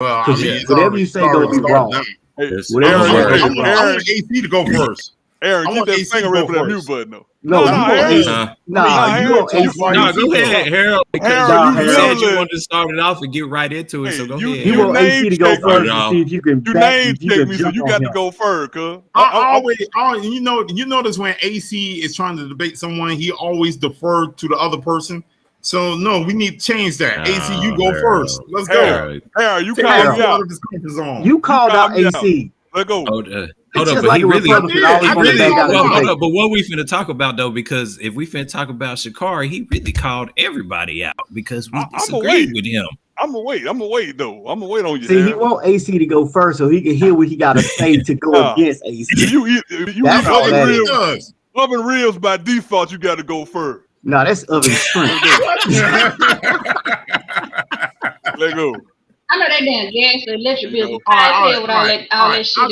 Well, I mean, whatever you say gonna be wrong. Whatever I want AC to go first. Aaron, keep that finger ready for that mute button, though. No, you want AC. Go ahead, Harold. Because you said you wanted to start it off and get right into it. So go ahead. You want AC to go first to see if you can. You name check me, so you got to go first, cuz. You notice when AC is trying to debate someone, he always deferred to the other person. So no, we need to change that. AC, you go first. Let's go. Harold, you called me out. You called out AC. Let's go. Hold up, but he really. Hold up, but what we finna talk about though? Because if we finna talk about Shakari, he really called everybody out because we disagreed with him. I'm gonna wait though. I'm gonna wait on you. See, he want AC to go first so he can hear what he got to say to go against AC. You oven ribs by default. You got to go first. No, that's oven strength. Let go. I know that damn gas and electric bill is high as hell with all that shit.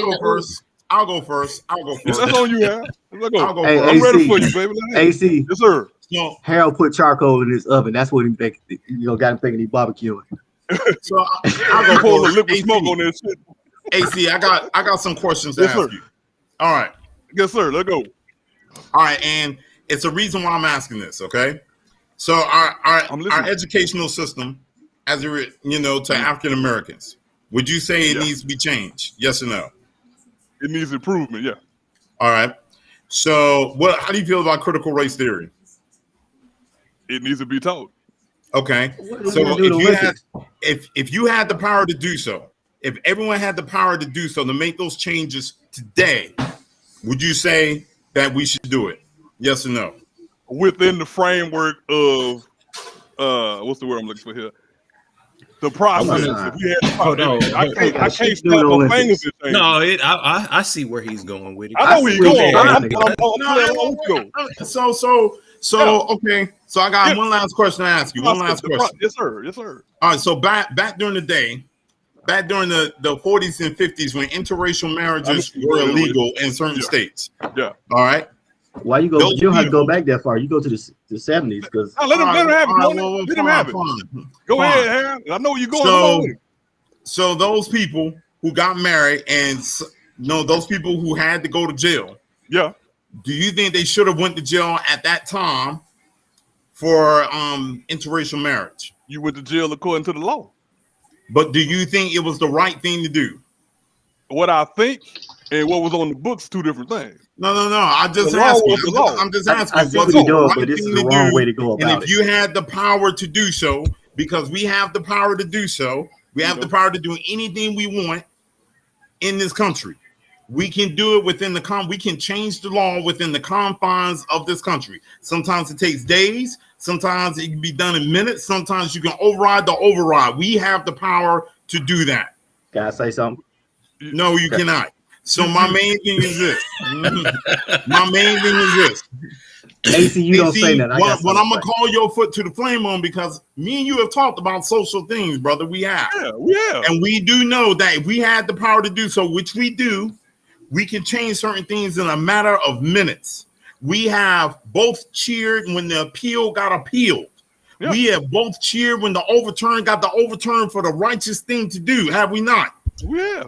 I'll go first. That's on you, Aaron. Let's go. Hey, I'm ready for you, baby. AC. Yes, sir. No. Harold put charcoal in his oven. That's what he think. Got him thinking he barbecuing. So I'll go pour a liquid smoke on that shit. AC, I got some questions to ask you. All right. Yes, sir. Let's go. All right, and it's a reason why I'm asking this. Okay. So our educational system, as to African Americans, would you say it needs to be changed? Yes or no? It needs improvement. Yeah. All right. So, how do you feel about critical race theory? It needs to be taught. Okay. So if you had the power to do so, if everyone had the power to do so to make those changes today, would you say that we should do it? Yes or no? Within the framework of what's the word I'm looking for here? The process. I can't snap my fingers. No, I see where he's going with it. I know where he's going. Okay. So I got one last question to ask you. One last question. Yes, sir. Yes, sir. All right. So back during the day, back during the 40s and 50s, when interracial marriages were illegal in certain states. Yeah. All right. Why you go? You don't have to go back that far. You go to the 70s because let him have it. Let him have it. Go ahead, Harold. I know you're going. So those people who got married and those people who had to go to jail. Yeah. Do you think they should have went to jail at that time for interracial marriage? You went to jail according to the law. But do you think it was the right thing to do? What I think and what was on the books, two different things. No. I'm just asking. What's the right thing to do? Way to go about and if you had the power to do so, because we have the power to do so, we have the power to do anything we want in this country. We can do it within we can change the law within the confines of this country. Sometimes it takes days. Sometimes it can be done in minutes. Sometimes you can override the override. We have the power to do that. Can I say something? No, you cannot. So my main thing is this. AC, you don't say that. What I'm gonna call your foot to the flame on, because me and you have talked about social things, brother. We have. Yeah. And we do know that if we had the power to do so, which we do, we can change certain things in a matter of minutes. We have both cheered when the appeal got appealed. Yeah. We have both cheered when the overturn got the overturn for the righteous thing to do. Have we not? Yeah.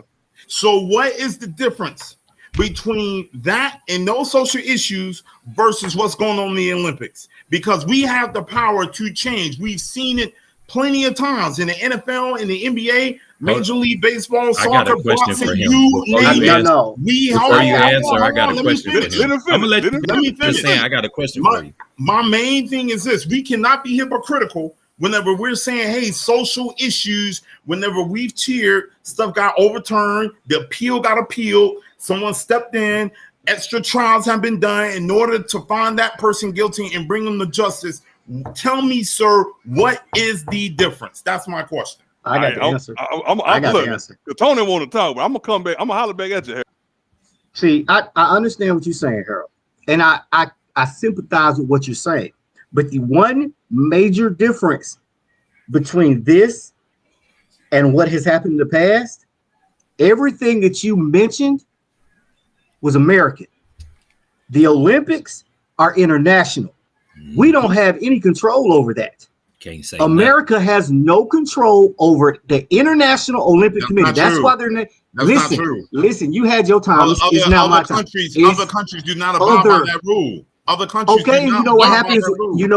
So what is the difference between that and those social issues versus what's going on in the Olympics? Because we have the power to change. We've seen it plenty of times in the NFL, in the NBA, Major League Baseball, soccer, I got a question for him. Before you answer, I got a question for him. I'm gonna let me finish. I got a question for you. My main thing is this: we cannot be hypocritical whenever we're saying, hey, social issues, whenever we've cheered, stuff got overturned, the appeal got appealed, someone stepped in, extra trials have been done in order to find that person guilty and bring them to justice. Tell me, sir, what is the difference? That's my question. I got the answer. I got the answer. Tony want to talk, but I'm gonna come back. I'm gonna holler back at you. See, I understand what you're saying, Harold, and I sympathize with what you're saying. But the one major difference between this and what has happened in the past, everything that you mentioned was American. The Olympics are international. We don't have any control over that. Can't say America has no control over the International Olympic Committee. That's why they're not true. Listen, you had your time. It's now my time. Other countries do not abide by that rule. Other countries you know what happens? You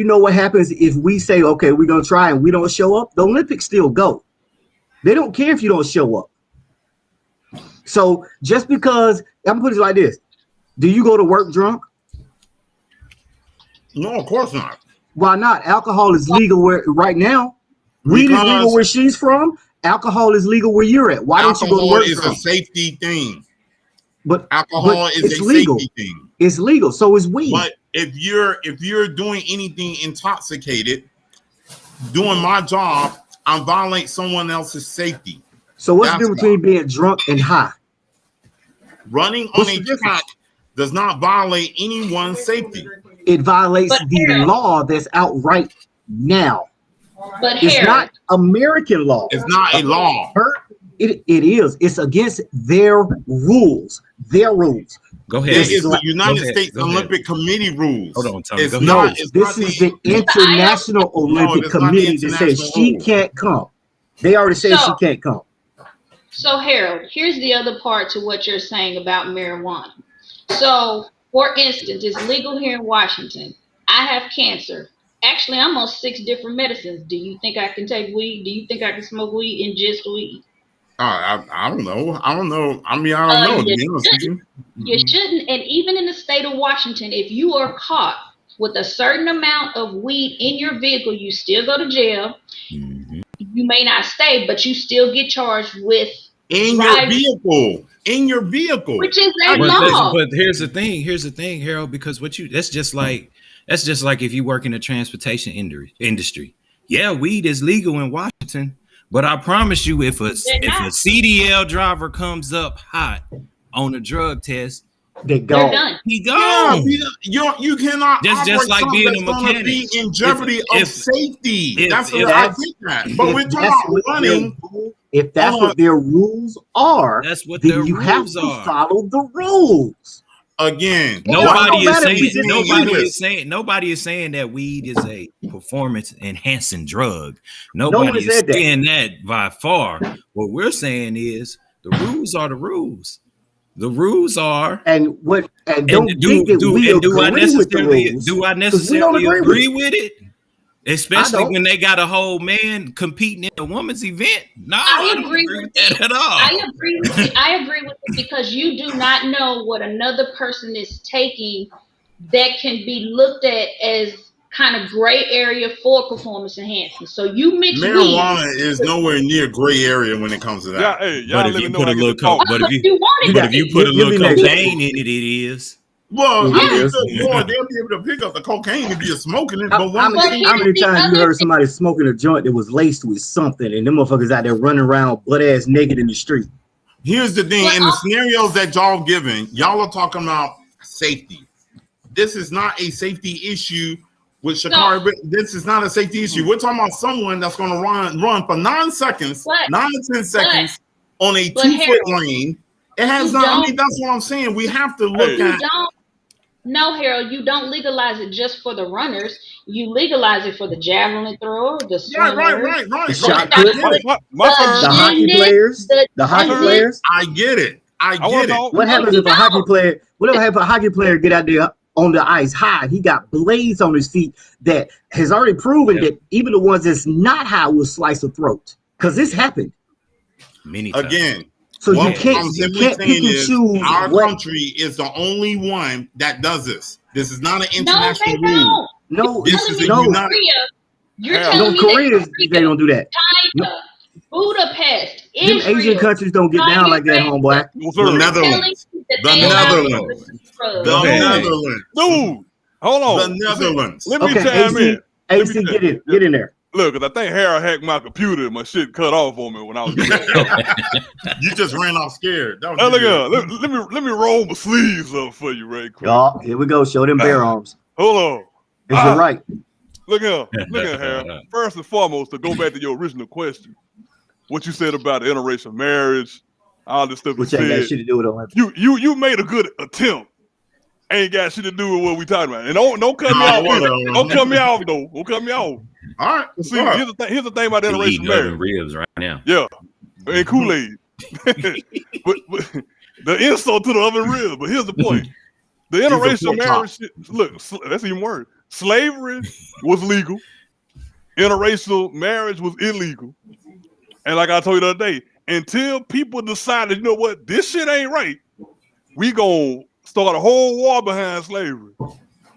know what happens if we say, okay, we're gonna try and we don't show up? The Olympics still go. They don't care if you don't show up. So just because I'm gonna put it like this, do you go to work drunk? No, of course not. Why not? Alcohol is legal right now. Weed is legal where she's from. Alcohol is legal where you're at. Why don't you go to work? Alcohol is a safety thing. But alcohol is a legal. Safety thing. It's legal. So is weed. But if you're doing anything intoxicated, doing my job, I'm violating someone else's safety. So what's the difference between being drunk and high? Running on a track does not violate anyone's safety. It violates the law that's out right now. But it's not American law. It's not a law. It is. It's against their rules. Their rules. Go ahead. This is the United States Olympic Committee rules. Hold on, Tommy. This is the International Olympic Committee that says she can't come. They already said she can't come. So, Harold, here's the other part to what you're saying about marijuana. So, for instance, it's legal here in Washington. I have cancer. Actually, I'm on 6 different medicines. Do you think I can take weed? Do you think I can smoke weed and just weed? I don't know. I don't know. I mean, I don't know. You shouldn't. And even in the state of Washington, if you are caught with a certain amount of weed in your vehicle, you still go to jail. Mm-hmm. You may not stay, but you still get charged with in your vehicle, which is a law. But here's the thing, Harold, because that's just like if you work in the transportation industry. Yeah, weed is legal in Washington, but I promise you, if a CDL driver comes up hot on a drug test, they're done. He gone. Yeah, you cannot. Just like being a mechanic. Be in jeopardy of safety. That's what I think that. But we're talking about running. If that's what their rules are, that's what then you have to follow the rules. Again, nobody is saying that weed is a performance enhancing drug. Nobody is saying that by far. What we're saying is the rules are the rules. The rules are, do I necessarily agree with it? Especially when they got a whole man competing in a woman's event. No, I don't agree with that at all. I agree with it because you do not know what another person is taking that can be looked at as kind of gray area for performance enhancement. So you mix marijuana is nowhere near gray area when it comes to that. But if you put a little cocaine in it, it is. Well, they'll be able to pick up the cocaine if you're smoking it. But how many times you heard somebody smoking a joint that was laced with something, and them motherfuckers out there running around butt ass naked in the street? Here's the thing: in the scenarios that y'all giving, y'all are talking about safety. This is not a safety issue with Shakari. But this is not a safety issue. We're talking about someone that's going to run for 9 seconds, 9 to 10 seconds on a 2-foot lane. It has not. I mean, that's what I'm saying. We have to look at. No, Harold, you don't legalize it just for the runners. You legalize it for the javelin thrower, the swimmer, right. The shot put, the hockey players, I get it. What happens if a hockey player? Whatever happens if a hockey player get out there on the ice high? He got blades on his feet that has already proven that even the ones that's not high will slice a throat. Because this happened many times. Again. So you can't pick and choose. Our country is the only one that does this. This is not an international rule. No, this is a United. You're telling me Korea, they don't do that. China, Budapest, Israel, them Asian countries don't get down like that, homeboy. The Netherlands. Dude, hold on. The Netherlands. Let me chime in. AC, get in there. Look, because I think Harold hacked my computer and my shit cut off on me when I was doing it. You just ran off scared. Let me roll my sleeves up for you right quick. Y'all, here we go. Show them bare arms. Hold on. Is it right? Look at Harold. First and foremost, to go back to your original question, what you said about interracial marriage, all this stuff. Which ain't got shit to do with Olympics. You made a good attempt. Ain't got shit to do with what we talking about. And don't cut me off. Don't cut me off though. Don't cut me off. All right. See, here's the thing about interracial marriage. Ribs right now. Yeah, and Kool-Aid. but the insult to the oven rib. But here's the point: the interracial marriage. Look, that's even worse. Slavery was legal. Interracial marriage was illegal. And like I told you the other day, until people decided, you know what, this shit ain't right, we gonna start a whole war behind slavery.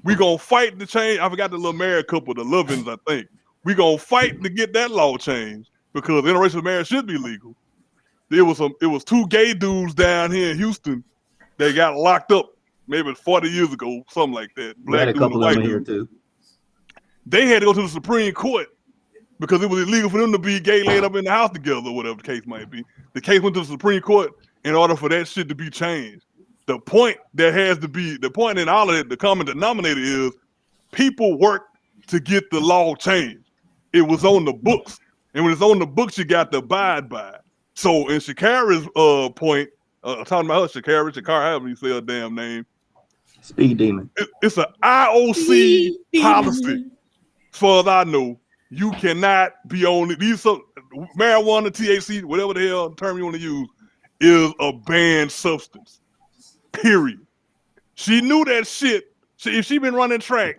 We gonna fight to change. I forgot the little married couple, the Lovins, I think. We gonna fight to get that law changed because interracial marriage should be legal. It was two gay dudes down here in Houston that got locked up maybe 40 years ago, something like that. Black dude and white dude. Here too. They had to go to the Supreme Court because it was illegal for them to be gay laid up in the house together, or whatever the case might be. The case went to the Supreme Court in order for that shit to be changed. The point in all of it, the common denominator is people work to get the law changed. It was on the books. And when it's on the books, you got to abide by it. So in Shakara's point, talking about her, Shakara, however you say her damn name. Speed Demon. It's an IOC policy. As far as I know, you cannot be on it. Marijuana, THC, whatever the hell term you want to use, is a banned substance. Period. She knew that shit. If she been running track,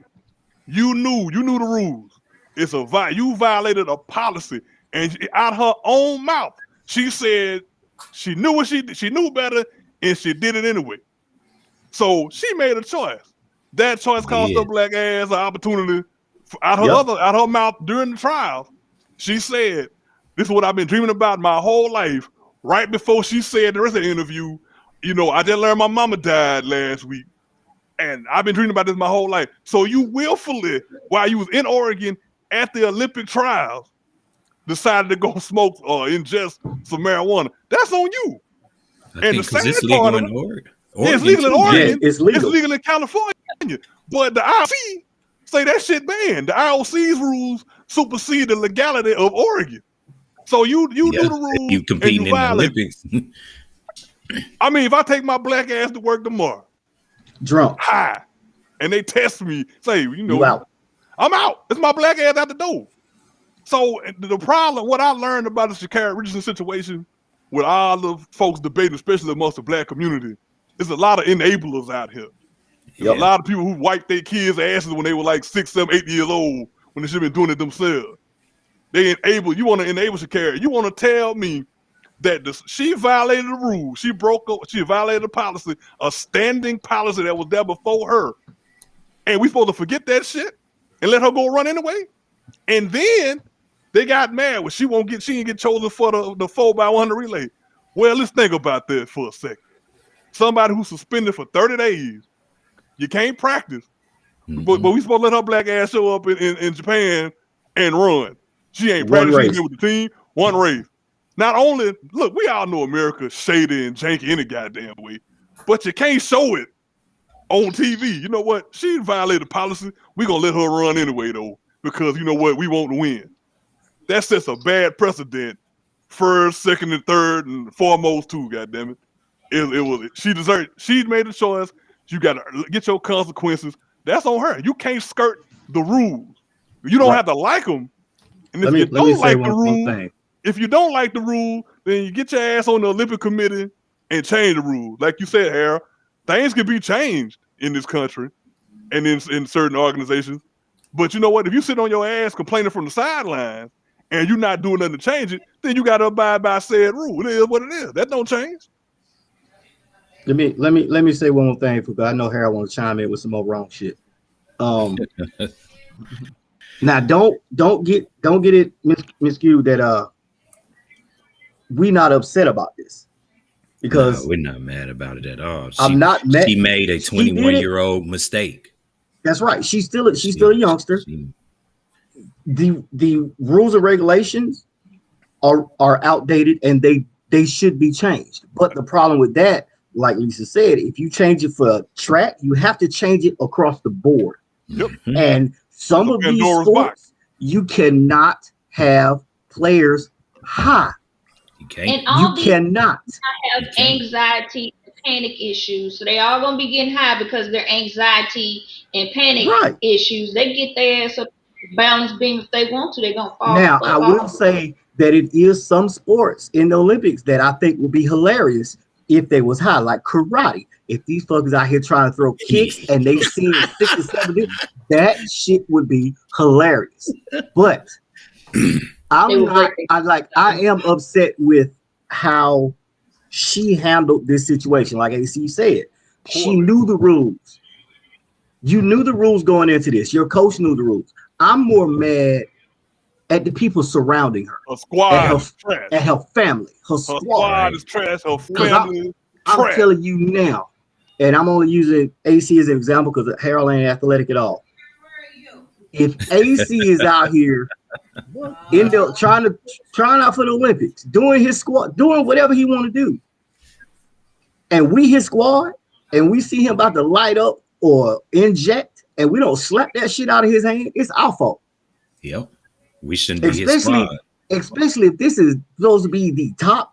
you knew the rules. You violated a policy, and out her own mouth, she said she knew she knew better, and she did it anyway. So she made a choice. That choice cost her black ass an opportunity. Out her mouth during the trial, she said, "This is what I've been dreaming about my whole life." Right before she said the rest of the interview, you know, I just learned my mama died last week, and I've been dreaming about this my whole life. So you willfully, while you was in Oregon at the Olympic trials, decided to go smoke or ingest some marijuana. That's on you. And the sad part of it, it's legal in Oregon. Yeah, it's legal in California. But the IOC say that shit banned. The IOC's rules supersede the legality of Oregon. So you do the rules. You competing in the Olympics. I mean, if I take my black ass to work tomorrow, drunk, high, and they test me, say, you out. I'm out. It's my black ass out the door. So the problem, what I learned about the Shakara Richardson situation with all the folks debating, especially amongst the black community, is a lot of enablers out here. There's a lot of people who wiped their kids' asses when they were like 6, 7, 8 years old when they should have been doing it themselves. You want to enable Shakara. You want to tell me that she violated the rules. She violated the policy, a standing policy that was there before her. And we supposed to forget that shit and let her go run anyway? And then they got mad when she didn't get chosen for the 4x100 relay. Well, let's think about that for a second. Somebody who's suspended for 30 days, you can't practice, but we supposed to let her black ass show up in Japan and run. She ain't practicing with the team, one race. Not only, look, we all know America shady and janky any goddamn way, but you can't show it on TV. You know what? She violated policy. We're going to let her run anyway, though, because you know what? We want to win. That sets a bad precedent. First, second, and third, and foremost, too, goddammit. She made a choice. You got to get your consequences. That's on her. You can't skirt the rules. You don't have to like them. And if you don't like the rule, if you don't like the rule, then you get your ass on the Olympic committee and change the rule. Like you said, Harold, things can be changed in this country and in certain organizations. But you know what? If you sit on your ass complaining from the sidelines and you're not doing nothing to change it, then you got to abide by said rule. It is what it is. That don't change. Let me say one more thing, because I know Harold wants to chime in with some more wrong shit. Now don't get it miscued that we not upset about this, because we're not mad about it at all. I'm not mad. She made a 21-year-old mistake. That's right. She's still a youngster. The rules and regulations are outdated, and they should be changed. But the problem with that, like Lisa said, if you change it for track, you have to change it across the board. Yep. And some of these sports, you cannot have players high. You can't. And you cannot have anxiety and panic issues. So they all gonna be getting high because their anxiety and panic issues. They get their ass up balance beam if they want to. They're gonna fall. Now, I will say that it is some sports in the Olympics that I think would be hilarious if they was high, like karate. If these fuckers out here trying to throw kicks and they see 6 or 7, that shit would be hilarious. But I am upset with how she handled this situation. Like AC said, she knew the rules. You knew the rules going into this. Your coach knew the rules. I'm more mad at the people surrounding her. Her squad is trash. At her family. Her squad is trash. Her family I'm telling you now, and I'm only using AC as an example because Harold ain't athletic at all. If AC is out here trying out for the Olympics, doing his squad, doing whatever he want to do, and we his squad, and we see him about to light up or inject, and we don't slap that shit out of his hand, it's our fault. Yep. We shouldn't be his squad. Especially if this is supposed to be the top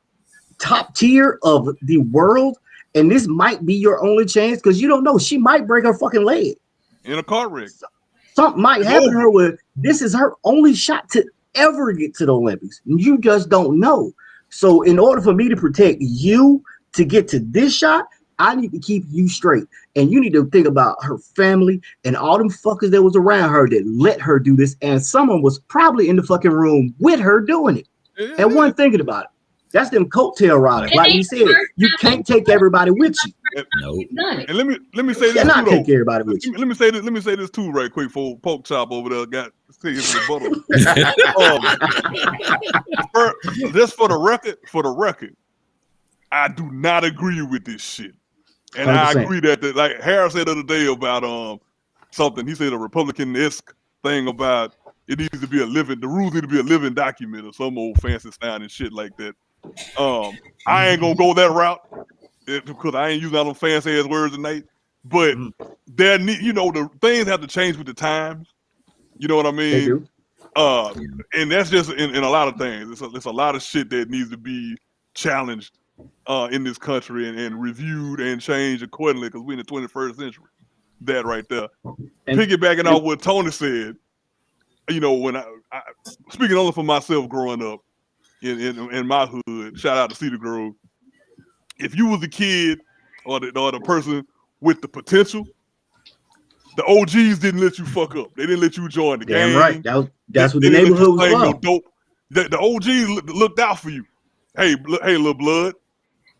tier of the world, and this might be your only chance because you don't know. She might break her fucking leg. In a car wreck. Something might happen to her where this is her only shot to ever get to the Olympics. You just don't know. So in order for me to protect you to get to this shot, I need to keep you straight. And you need to think about her family and all them fuckers that was around her that let her do this. And someone was probably in the fucking room with her doing it. Yeah. And wasn't thinking about it. That's them coattail riders. Like he said, you can't take everybody with you. And let me say this. You cannot take everybody with you. Let me say this too, right quick, for Poke Chop over there got his rebuttal. Just for the record, I do not agree with this shit. And 100%. I agree that like Harris said the other day about something. He said a Republican-esque thing about it needs to be the rules need to be a living document or some old fancy sounding shit like that. I ain't gonna go that route because I ain't using all them fancy ass words tonight. But the things have to change with the times. You know what I mean? They do. And that's just in a lot of things. It's a lot of shit that needs to be challenged in this country and reviewed and changed accordingly because we're in the 21st century. That right there. And piggybacking off what Tony said, when I speaking only for myself growing up in my hood, shout out to Cedar Grove. If you was a kid or the person with the potential, the OGs didn't let you fuck up. They didn't let you join the game. Right. That's what the neighborhood was about. Dope. The OGs looked out for you. Hey, little blood.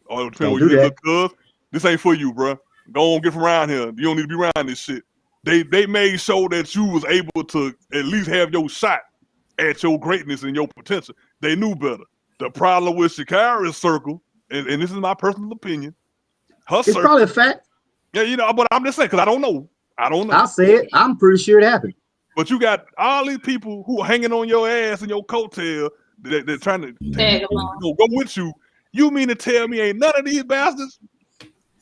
Or depending on what you look cuz. This ain't for you, bro. Go on, get from around here. You don't need to be around this shit. They made sure that you was able to at least have your shot at your greatness and your potential. They knew better. The problem with Shakira's circle, and this is my personal opinion, it's probably a fact. Yeah, but I'm just saying because I don't know. I'll say it. I'm pretty sure it happened. But you got all these people who are hanging on your ass and your coattail. They're trying to go with you. You mean to tell me ain't none of these bastards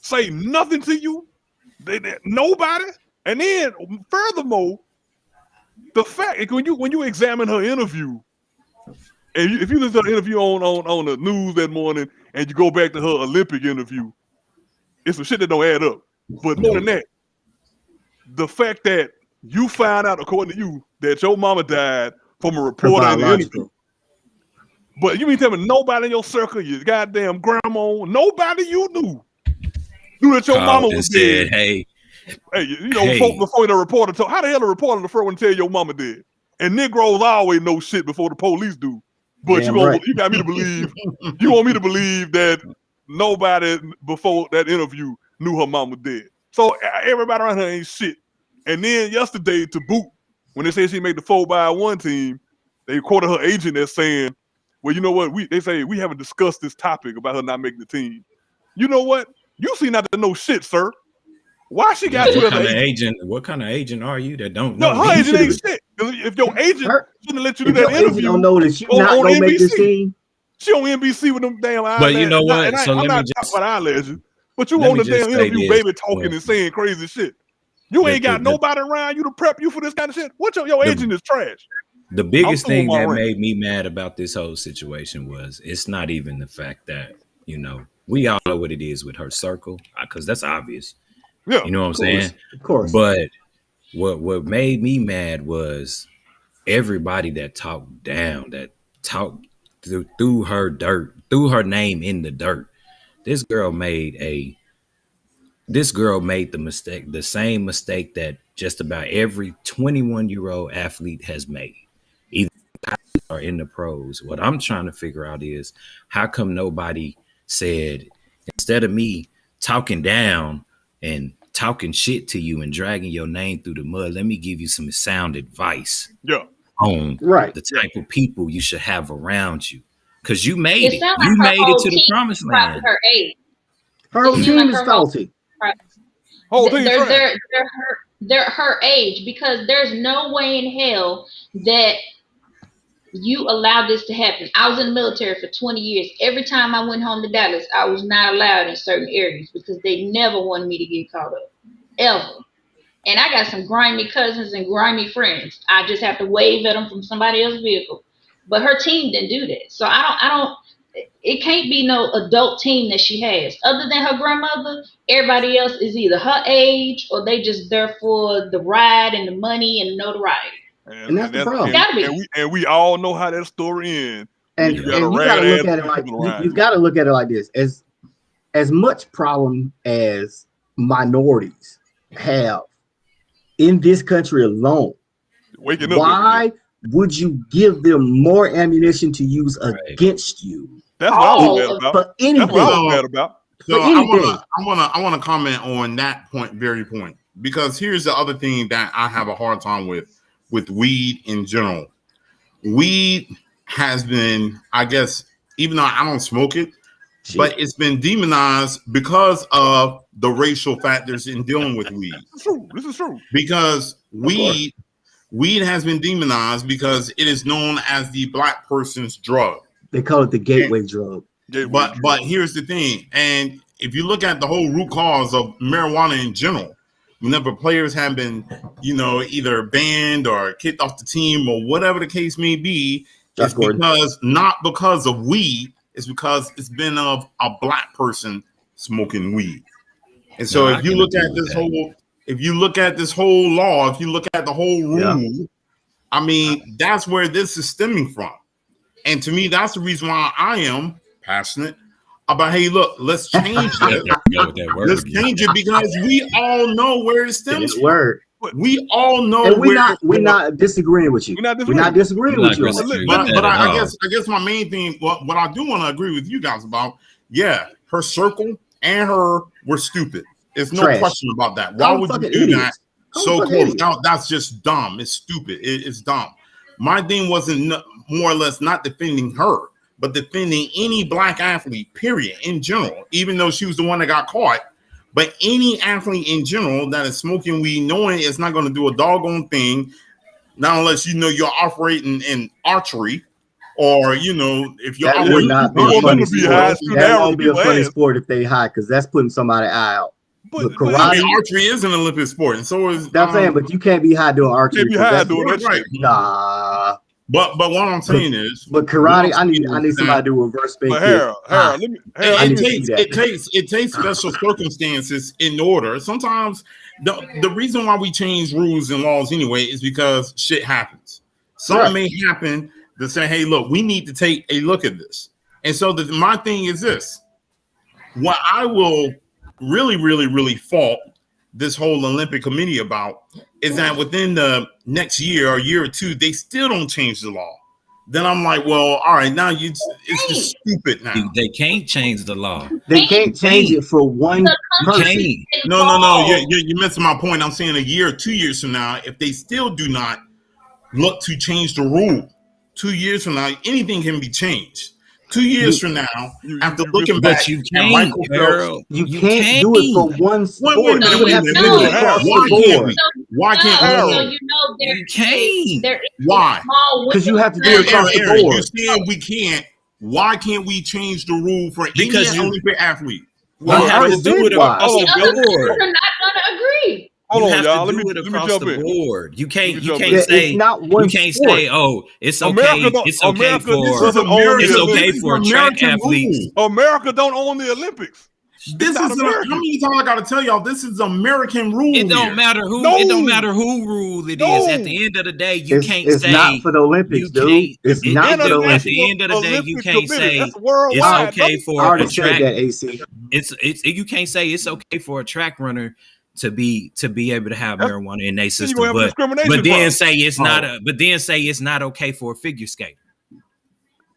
say nothing to you? Nobody. And then, furthermore, the fact when you examine her interview, and if you listen to the interview on the news that morning, and you go back to her Olympic interview, it's some shit that don't add up. But more than that, the fact that you found out, according to you, that your mama died from a reporter in the interview. But you mean tell me nobody in your circle, your goddamn grandma, nobody you knew that your mama was dead. Hey, before the reporter told, how the hell the reporter the first one tell your mama dead? And Negroes always know shit before the police do. But you got me to believe, you want me to believe that nobody before that interview knew her mama dead. So everybody around her ain't shit. And then yesterday to boot, when they say she made the 4x1 team, they quoted her agent as saying, well, you know what? They say we haven't discussed this topic about her not making the team. You know what? You seem not to know shit, sir. Why she got you as an agent? What kind of agent are you that don't know? No, her agent ain't shit. If your agent shouldn't let you do that interview, don't know that she's not gonna make this team. She on NBC with them damn eyelashes. But you know what? So I'm not talking about eyelashes. But you on the damn interview, baby, talking and saying crazy shit. You ain't got nobody around you to prep you for this kind of shit. What your agent is trash. The biggest thing that made me mad about this whole situation was it's not even the fact that, we all know what it is with her circle, because that's obvious. Yeah, you know what I'm saying? Of course. But what made me mad was everybody that talked down, that talked threw her dirt, threw her name in the dirt. This girl made the mistake, the same mistake that just about every 21-year-old athlete has made, either or in the pros. What I'm trying to figure out is how come nobody said, instead of me talking down and talking shit to you and dragging your name through the mud, let me give you some sound advice on the type of people you should have around you. Because you made it. You made it to the promised land. Her age. Her whole team is salty. They're her age, because there's no way in hell that you allowed this to happen. I was in the military for 20 years. Every time I went home to Dallas, I was not allowed in certain areas because they never wanted me to get caught up, ever. And I got some grimy cousins and grimy friends. I just have to wave at them from somebody else's vehicle. But her team didn't do that. So I don't, it can't be no adult team that she has. Other than her grandmother, everybody else is either her age or they just there for the ride and the money and the notoriety. And that's the problem. And we all know how that story ends. And you gotta look at it like you gotta look at it like this. As much problem as minorities have in this country alone, why would you give them more ammunition to use against you? That's what I was mad about. For anything. That's what I was mad about. So I want to comment on that very point, because here's the other thing that I have a hard time with weed in general. Weed has been, I guess, even though I don't smoke it, but it's been demonized because of the racial factors in dealing with weed. This is true. Because weed has been demonized because it is known as the black person's drug. They call it the gateway drug. But here's the thing, and if you look at the whole root cause of marijuana in general, whenever players have been, either banned or kicked off the team or whatever the case may be, it's because not because of weed, it's because it's been of a black person smoking weed. And so if you look at this whole law, if you look at the whole rule, I mean, that's where this is stemming from. And to me, that's the reason why I am passionate about, hey, look, let's change it. Let's change it because we all know where it stems from. We all know. And we're not disagreeing with you. We're not disagreeing with you. But I guess my main thing, what I do want to agree with you guys about, her circle and her were stupid. There's no question about that. Why would you do that? So close. That's just dumb. It's stupid. It's dumb. My thing wasn't more or less not defending her, but defending any black athlete, period, in general, even though she was the one that got caught. But any athlete in general that is smoking weed, knowing it's not going to do a doggone thing, not unless you're operating in archery, or if you're that would not be a funny sport. That won't be a funny sport if they high, because that's putting somebody's eye out. But karate, archery is an Olympic sport, and so is. That's saying, but you can't be high doing archery. Can't be high doing that, right? Nah. But what I'm saying is, but karate, I need somebody to do reverse spin. It takes special circumstances in order. Sometimes the reason why we change rules and laws anyway is because shit happens. Something may happen to say, hey, look, we need to take a look at this. And so my thing is this: what I will really, really, really fault this whole Olympic committee about is that within the next year or year or two, they still don't change the law. Then I'm like, well, all right, now it's just stupid now. They can't change the law. They can't change it for one person. No. You're missing my point. I'm saying a year or 2 years from now, if they still do not look to change the rule, 2 years from now, anything can be changed. 2 years from now, after looking back, you can't, girl. You can't do it for one sport. Why can't we? You can't. Why? Because you have to do it across the board. You said we can't. Why can't we change the rule for any Olympic athlete? You have to do it across the board. We're not gonna agree. Hold on, y'all. Let me jump in. Board. You can't say it's not one sport. oh, it's okay. It's okay for track athletes. America don't own the Olympics. This is how many times I gotta tell y'all? This is American rule. It don't matter who. No. It don't matter who rule it is. At the end of the day, you can't it's say not for the Olympics, dude. It's not for the Olympics. At the end of the day, you can't say it's okay for a track. That, AC. It's you can't say it's okay for a track runner to be able to have marijuana in their system, but then say it's not. But then say it's not okay for a figure skater,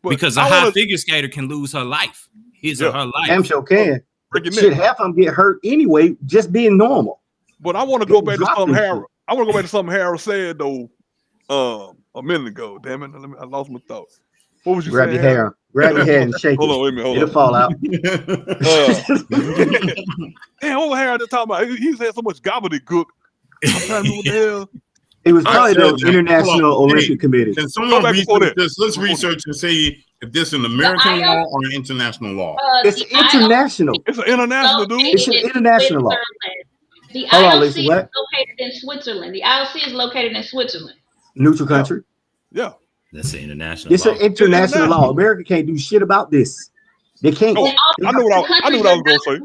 because a high figure skater can lose her life. His or her life. Damn sure can. Shit, half of them get hurt anyway, just being normal. But I want to go back to something Harold. I want to go back to something Harold said though, a minute ago. Damn it, I lost my thought. What was you saying? Grab your hair and shake hold on, wait a minute. It'll fall out. Damn, what was Harold just talking about? He said so much gobbledygook. I'm trying to remember what the hell. It was probably the International Olympic Committee. Can someone research this? Let's research and see if this is an American law or an international law. It's international. It's an international, dude. It's an international law. The IOC is located in Switzerland. The IOC is located in Switzerland. Neutral country. Yeah. That's an international It's law. an international law. America can't do shit about this. They can't. Oh, I knew what I was going to say.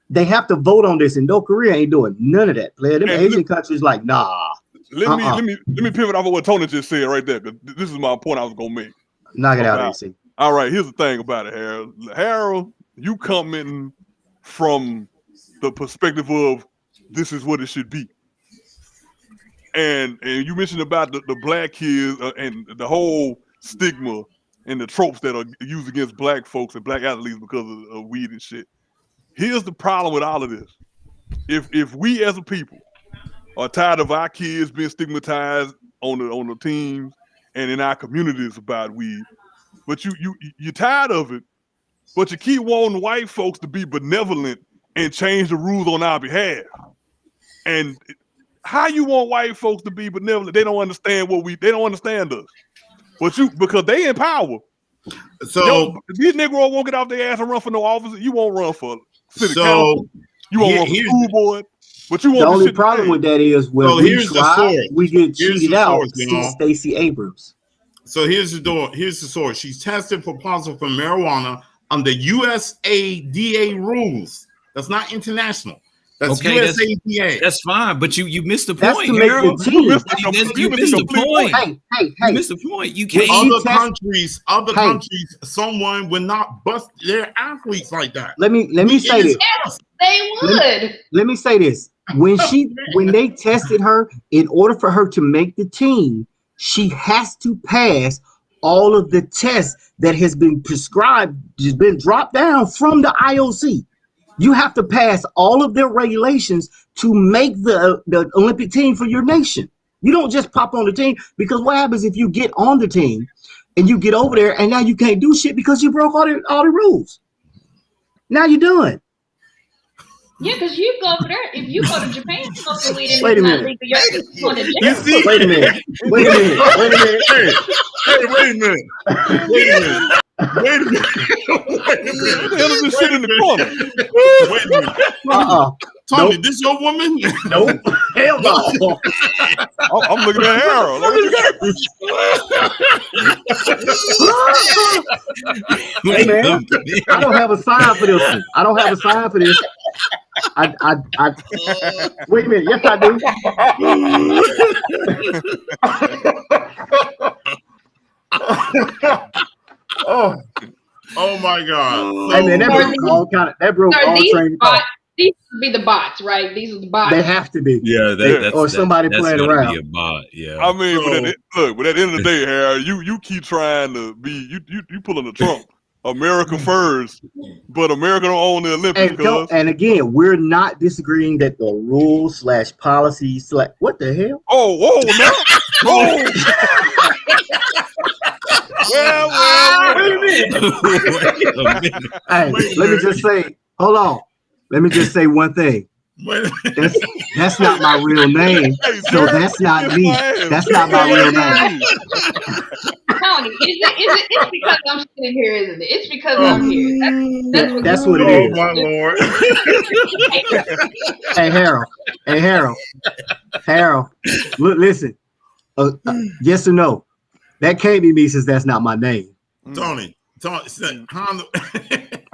They have to vote on this, and North Korea ain't doing none of that. Player, them Asian countries like, nah. Let me pivot off of what Tony just said right there, because this is my point I was gonna make. Knock it out, AC. All right, here's the thing about it, Harold. Harold, you coming from the perspective of this is what it should be. And you mentioned about the black kids and the whole stigma and the tropes that are used against black folks and black athletes because of weed and shit. Here's the problem with all of this. If we as a people are tired of our kids being stigmatized on the teams and in our communities about weed, but you're tired of it, but you keep wanting white folks to be benevolent and change the rules on our behalf. And how you want white folks to be benevolent? They don't understand they don't understand us. But because they in power. So these Negroes won't get off their ass and run for no office. You won't run for city council. You won't run for school board. But you want the only problem with that is when we get cheated out. Stacey Abrams. So here's the source. She's tested for positive for marijuana under USADA rules. That's not international. That's USADA. That's fine, but you missed the that's point. To make the team. You missed the point. Hey. You missed the point. You can't. Other countries, someone would not bust their athletes like that. Let me say this. Yes, they would. Let me say this. When they tested her, in order for her to make the team, she has to pass all of the tests that has been prescribed, has been dropped down from the IOC. You have to pass all of their regulations to make the Olympic team for your nation. You don't just pop on the team, because what happens if you get on the team and you get over there and now you can't do shit because you broke all the rules? Now you're done. Yeah, because you go over there. If you go to Japan, you go to weed and Wait a minute. Wait a minute. Wait a minute. Hey, wait a minute. What the hell is this shit in the corner? Wait a minute. Tony, this your woman? Nope. Hell no. I'm looking at Harold. Hey, man, I don't have a sign for this one. I don't have a sign for this. I wait a minute. Yes, I do. Oh my God. Hey man, that broke all train. These would be the bots, right? These are the bots. They have to be. Yeah, or somebody playing around. Be a bot. Yeah. I mean, but at the end of the day, Harold, you keep trying to be you pulling the Trump. America first, but America don't own the Olympics. And again, we're not disagreeing that the rules / policies / what the hell? Oh, whoa, no. Well, wait a minute. Hey, let me just say, hold on. Let me just say one thing. That's not my real name. So that's not me. That's not my real name. Tony, it's because I'm sitting here, isn't it? It's because I'm here. That's what it is. Oh my Lord. Hey Harold. Look, listen. Yes or no? That can't be me, since that's not my name. Tony, Honda.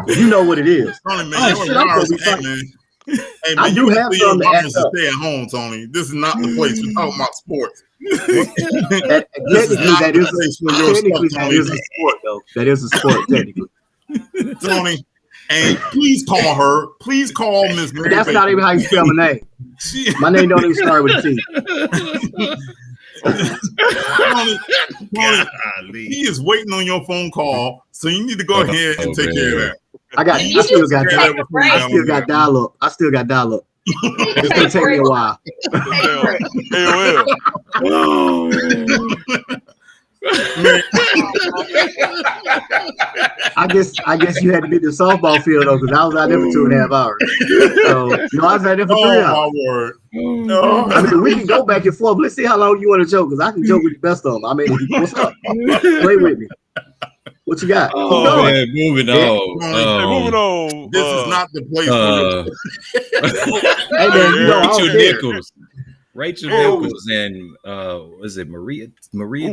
You know what it is. Tony, man, Oh, shit, I'm gonna be fucking. man. Hey, man, I do have some to act up. stay at home, Tony. This is not the place. We're talking about sports. Technically, that is a sport, though. That is a sport, technically. Tony, and please call her. Please call Miss Mary. That's not even how you spell my name. My name don't even start with a T. Tony, he is waiting on your phone call, so you need to go ahead and take care of that. I still got dial up. It's gonna take me a while. I guess you had to be the softball field though, because I was out there for 2.5 hours. So no, I was out there for 3 hours. My word. I mean, we can go back and forth. Let's see how long you want to joke, because I can joke with the best of them. I mean, what's up? Play with me. What you got? Oh man, moving on. Moving on. This is not the place Hey man, you know, Rachel Nichols. Rachel Nichols and was it Maria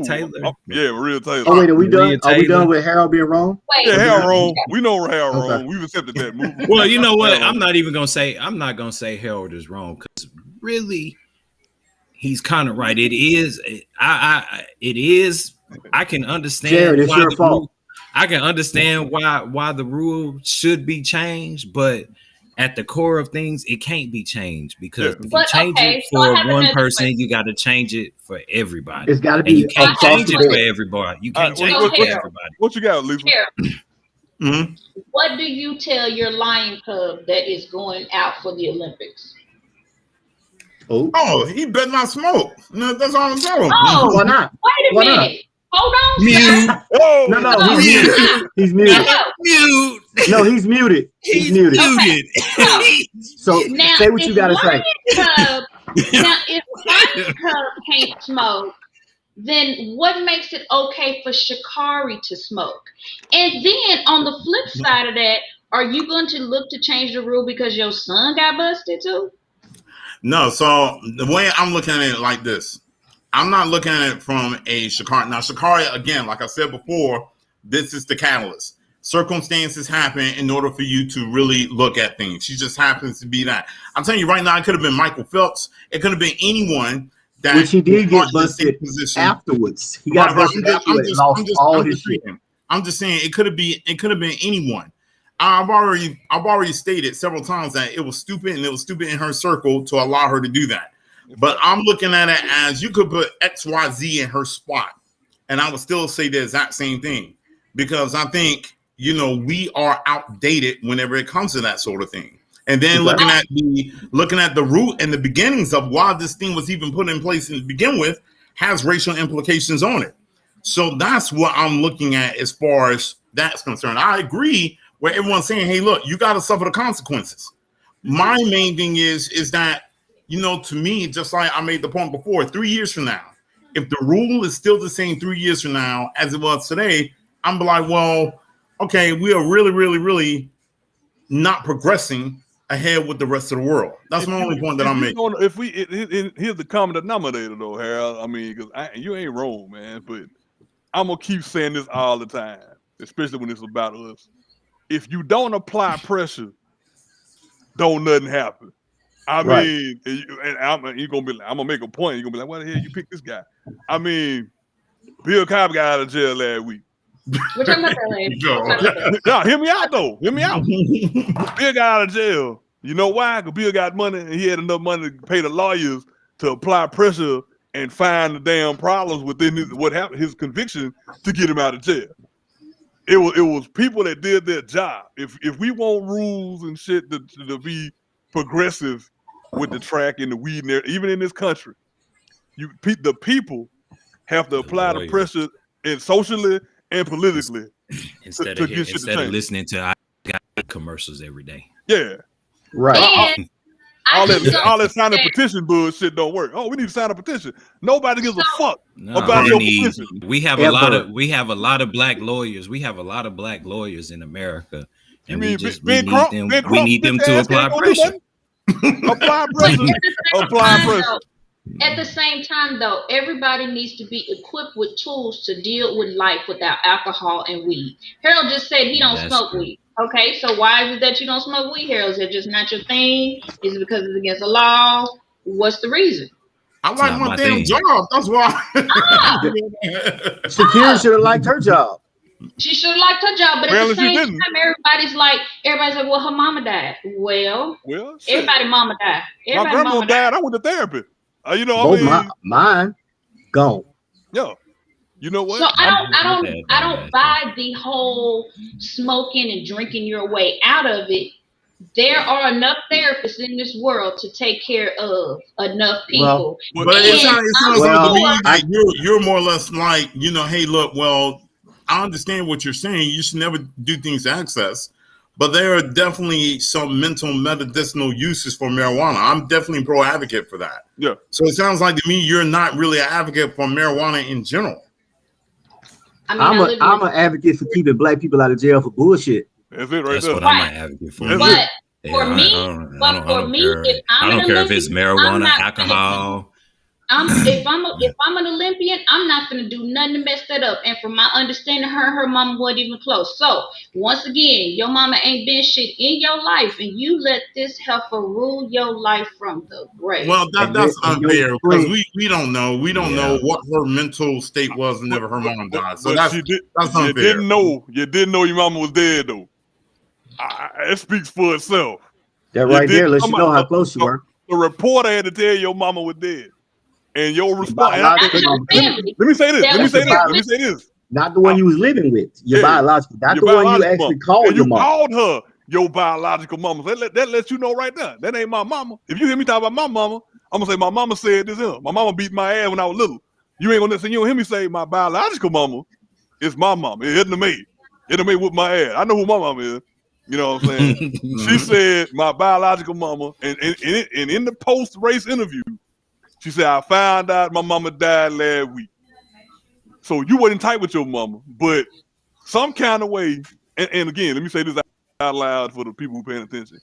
Taylor? Yeah, Maria Taylor. Oh wait, are we done? Are we done with Harold being wrong? Yeah, Harold wrong. We know Harold wrong. We've accepted that movie. Well, you know what? I'm not gonna say Harold is wrong, because really, he's kind of right. It is. It is. I can understand. Jared, it's your fault. I can understand why the rule should be changed, but at the core of things, it can't be changed, because if you change it for one person, you got to change it for everybody. It's got to be. And you can't change it for everybody. You can't change it for everybody. What you got, Lisa? Mm-hmm. What do you tell your lion cub that is going out for the Olympics? Oh, he better not smoke. No, that's all I'm telling him. Oh, why not? Wait a minute. Hold on. Mute. Oh, No, he's muted. Mute. No, he's muted. He's muted. Okay. So now, say what you gotta say. Now, if Lion Cub can't smoke, then what makes it okay for Sha'Carri to smoke? And then on the flip side of that, are you going to look to change the rule because your son got busted too? No, so the way I'm looking at it like this. I'm not looking at it from a Sha'Carri. Now, Sha'Carri, again, like I said before, this is the catalyst. Circumstances happen in order for you to really look at things. She just happens to be that. I'm telling you right now, it could have been Michael Phelps. It could have been anyone that. Which he did get busted afterwards. He got busted afterwards and lost all his shit. I'm just saying it could have been anyone. I've already stated several times that it was stupid, and it was stupid in her circle to allow her to do that. But I'm looking at it as you could put XYZ in her spot, and I would still say the exact same thing, because I think, we are outdated whenever it comes to that sort of thing. And then looking at the root and the beginnings of why this thing was even put in place to begin with has racial implications on it. So that's what I'm looking at as far as that's concerned. I agree where everyone's saying, hey, look, you got to suffer the consequences. My main thing is that, to me, just like I made the point before, 3 years from now, if the rule is still the same 3 years from now as it was today, I'm like, well, okay, we are really, really, really not progressing ahead with the rest of the world. That's my only point that I'm making. Here's the common denominator, though, Harold. I mean, because you ain't wrong, man, but I'm going to keep saying this all the time, especially when it's about us. If you don't apply pressure, don't nothing happen. I mean, and you're gonna be like, I'm gonna make a point. You're gonna be like, why the hell you pick this guy? I mean, Bill Cosby got out of jail last week. We're talking about that. No, hear me out though. Hear me out. Bill got out of jail. You know why? Because Bill got money, and he had enough money to pay the lawyers to apply pressure and find the damn problems within his conviction to get him out of jail. It was people that did their job. If we want rules and shit to be progressive with the track and the weed, and even in this country, the people have to apply the pressure and socially and politically instead of listening to commercials every day. Yeah, right. All that sign a petition bullshit don't work. Oh, we need to sign a petition. Nobody gives a fuck about your petition. We have a lot of black lawyers. We have a lot of black lawyers in America, and we need them to apply pressure. Apply pressure. Apply pressure. At the same time, though, everybody needs to be equipped with tools to deal with life without alcohol and weed. Harold just said he don't That's smoke true. weed. Okay, so why is it that you don't smoke weed, Harold? Is it just not your thing? Is it because it's against the law? What's the reason? I It's like not my my damn thing. job. That's why. Shakira should have liked her job. She should have liked her job, but at Well, the if she same didn't, time, everybody's like, well, her mama died. Well, well, shit. everybody mama died. My Everybody grandma mama died. died. I went to therapy. You know, Both I mean, mine gone. yeah. You know what? So I Okay, don't buy the whole smoking and drinking your way out of it. There are enough therapists in this world to take care of enough people. Well, But it sounds I'm good to me sure- that you're more or less like, hey, look, well, I understand what you're saying. You should never do things to excess. But there are definitely some mental medicinal uses for marijuana. I'm definitely pro advocate for that. yeah. So it sounds like to me you're not really an advocate for marijuana in general. I mean, I'm an advocate for keeping black people out of jail for bullshit. That's it right That's there. what I'm an advocate for. That's but Yeah, for me, I don't care. if I'm I don't an care if it's Olympian, I'm marijuana, not alcohol. if I'm an Olympian, I'm not gonna do nothing to mess that up. And from my understanding, her mama wasn't even close. So once again, your mama ain't been shit in your life, and you let this heifer rule your life from the grave. Well, that's unfair because we don't know. We don't know Yeah. what her mental state was whenever her mom died. So But that's unfair. you didn't know your mama was dead though. It speaks for itself. That right there lets you know how close you were. The reporter had to tell your mama was dead, and your response. Biological Let me say this. Not the one you was living with. Your biological. Not Your the one you biological actually mama. called And your you mom. called her your biological mama. That lets you know right there. That ain't my mama. If you hear me talk about my mama, I'm gonna say my mama said this here. My mama beat my ass when I was little. You ain't gonna listen. You don't hear me say my biological mama is my mama. It isn't me. It done me with my ass. I know who my mama is. You know what I'm saying? She said my biological mama, and in the post-race interview, she said, I found out my mama died last week. So you wasn't tight with your mama, but some kind of way, and again, let me say this out loud for the people who paying attention.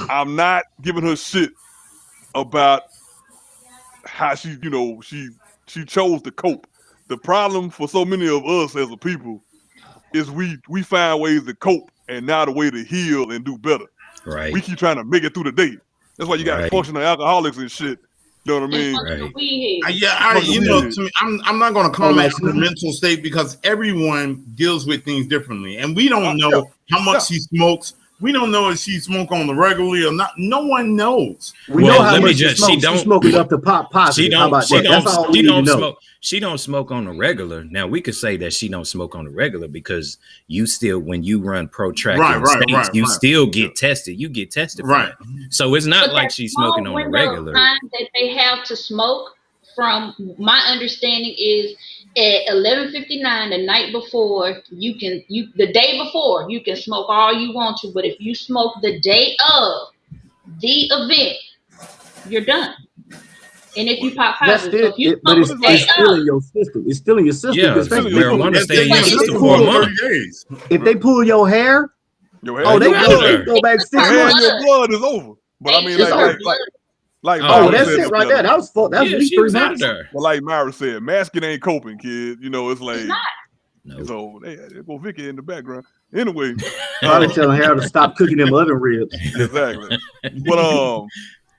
I'm not giving her shit about how she chose to cope. The problem for so many of us as a people is we find ways to cope and not a way to heal and do better. Right. We keep trying to make it through the day. That's why you got functional alcoholics and shit. You know what I mean? Right. To me, I'm not going to comment on the mental state because everyone deals with things differently, and we don't know how much she smokes. We don't know if she smoke on the regularly or not. No one knows. We know how much she smokes. She smoked enough to pop positive. How about that? That's all we need to know. She don't smoke on the regular. Now we could say that she don't smoke on the regular because you still, when you run protracted states, you still get tested. You get tested for that. So it's not like she's smoking on the regular. Time that they have to smoke, from my understanding, is at 11:59 the night before. The day before you can smoke all you want to, but if you smoke the day of the event, you're done. And if you pop positive, it's still in your system. It's still in your system. Yeah, marijuana stay in your system for a month. If they pull your hair, they go back 6 months. Your blood is over. But I mean, that's it right there. That's at least 3 months. Well, like Myra said, masking ain't coping, kid. You know, it's like it's not. No. So they go Vicky in the background. Anyway, probably telling Harold to stop cooking them oven ribs. Exactly. But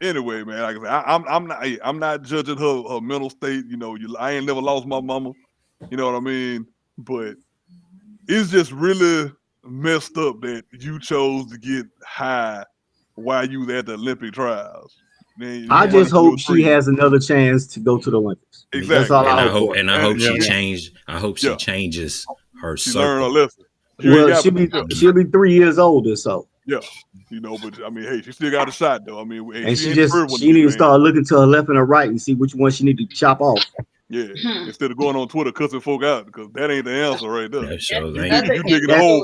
anyway, man, like I said, I'm not judging her mental state. You know, I ain't never lost my mama. You know what I mean? But it's just really messed up that you chose to get high while you was at the Olympic trials. I just hope she has another chance to go to the Olympics. Exactly. That's all I hope. And I hope she changes. I hope she changes her circle. Learn a lesson. Well, she'll be 3 years old or so. Yeah, you know, but I mean, hey, she still got a shot though. I mean, and she needs to start looking to her left and her right and see which one she need to chop off. Yeah, instead of going on Twitter cussing folk out, because that ain't the answer right there. You digging the hole.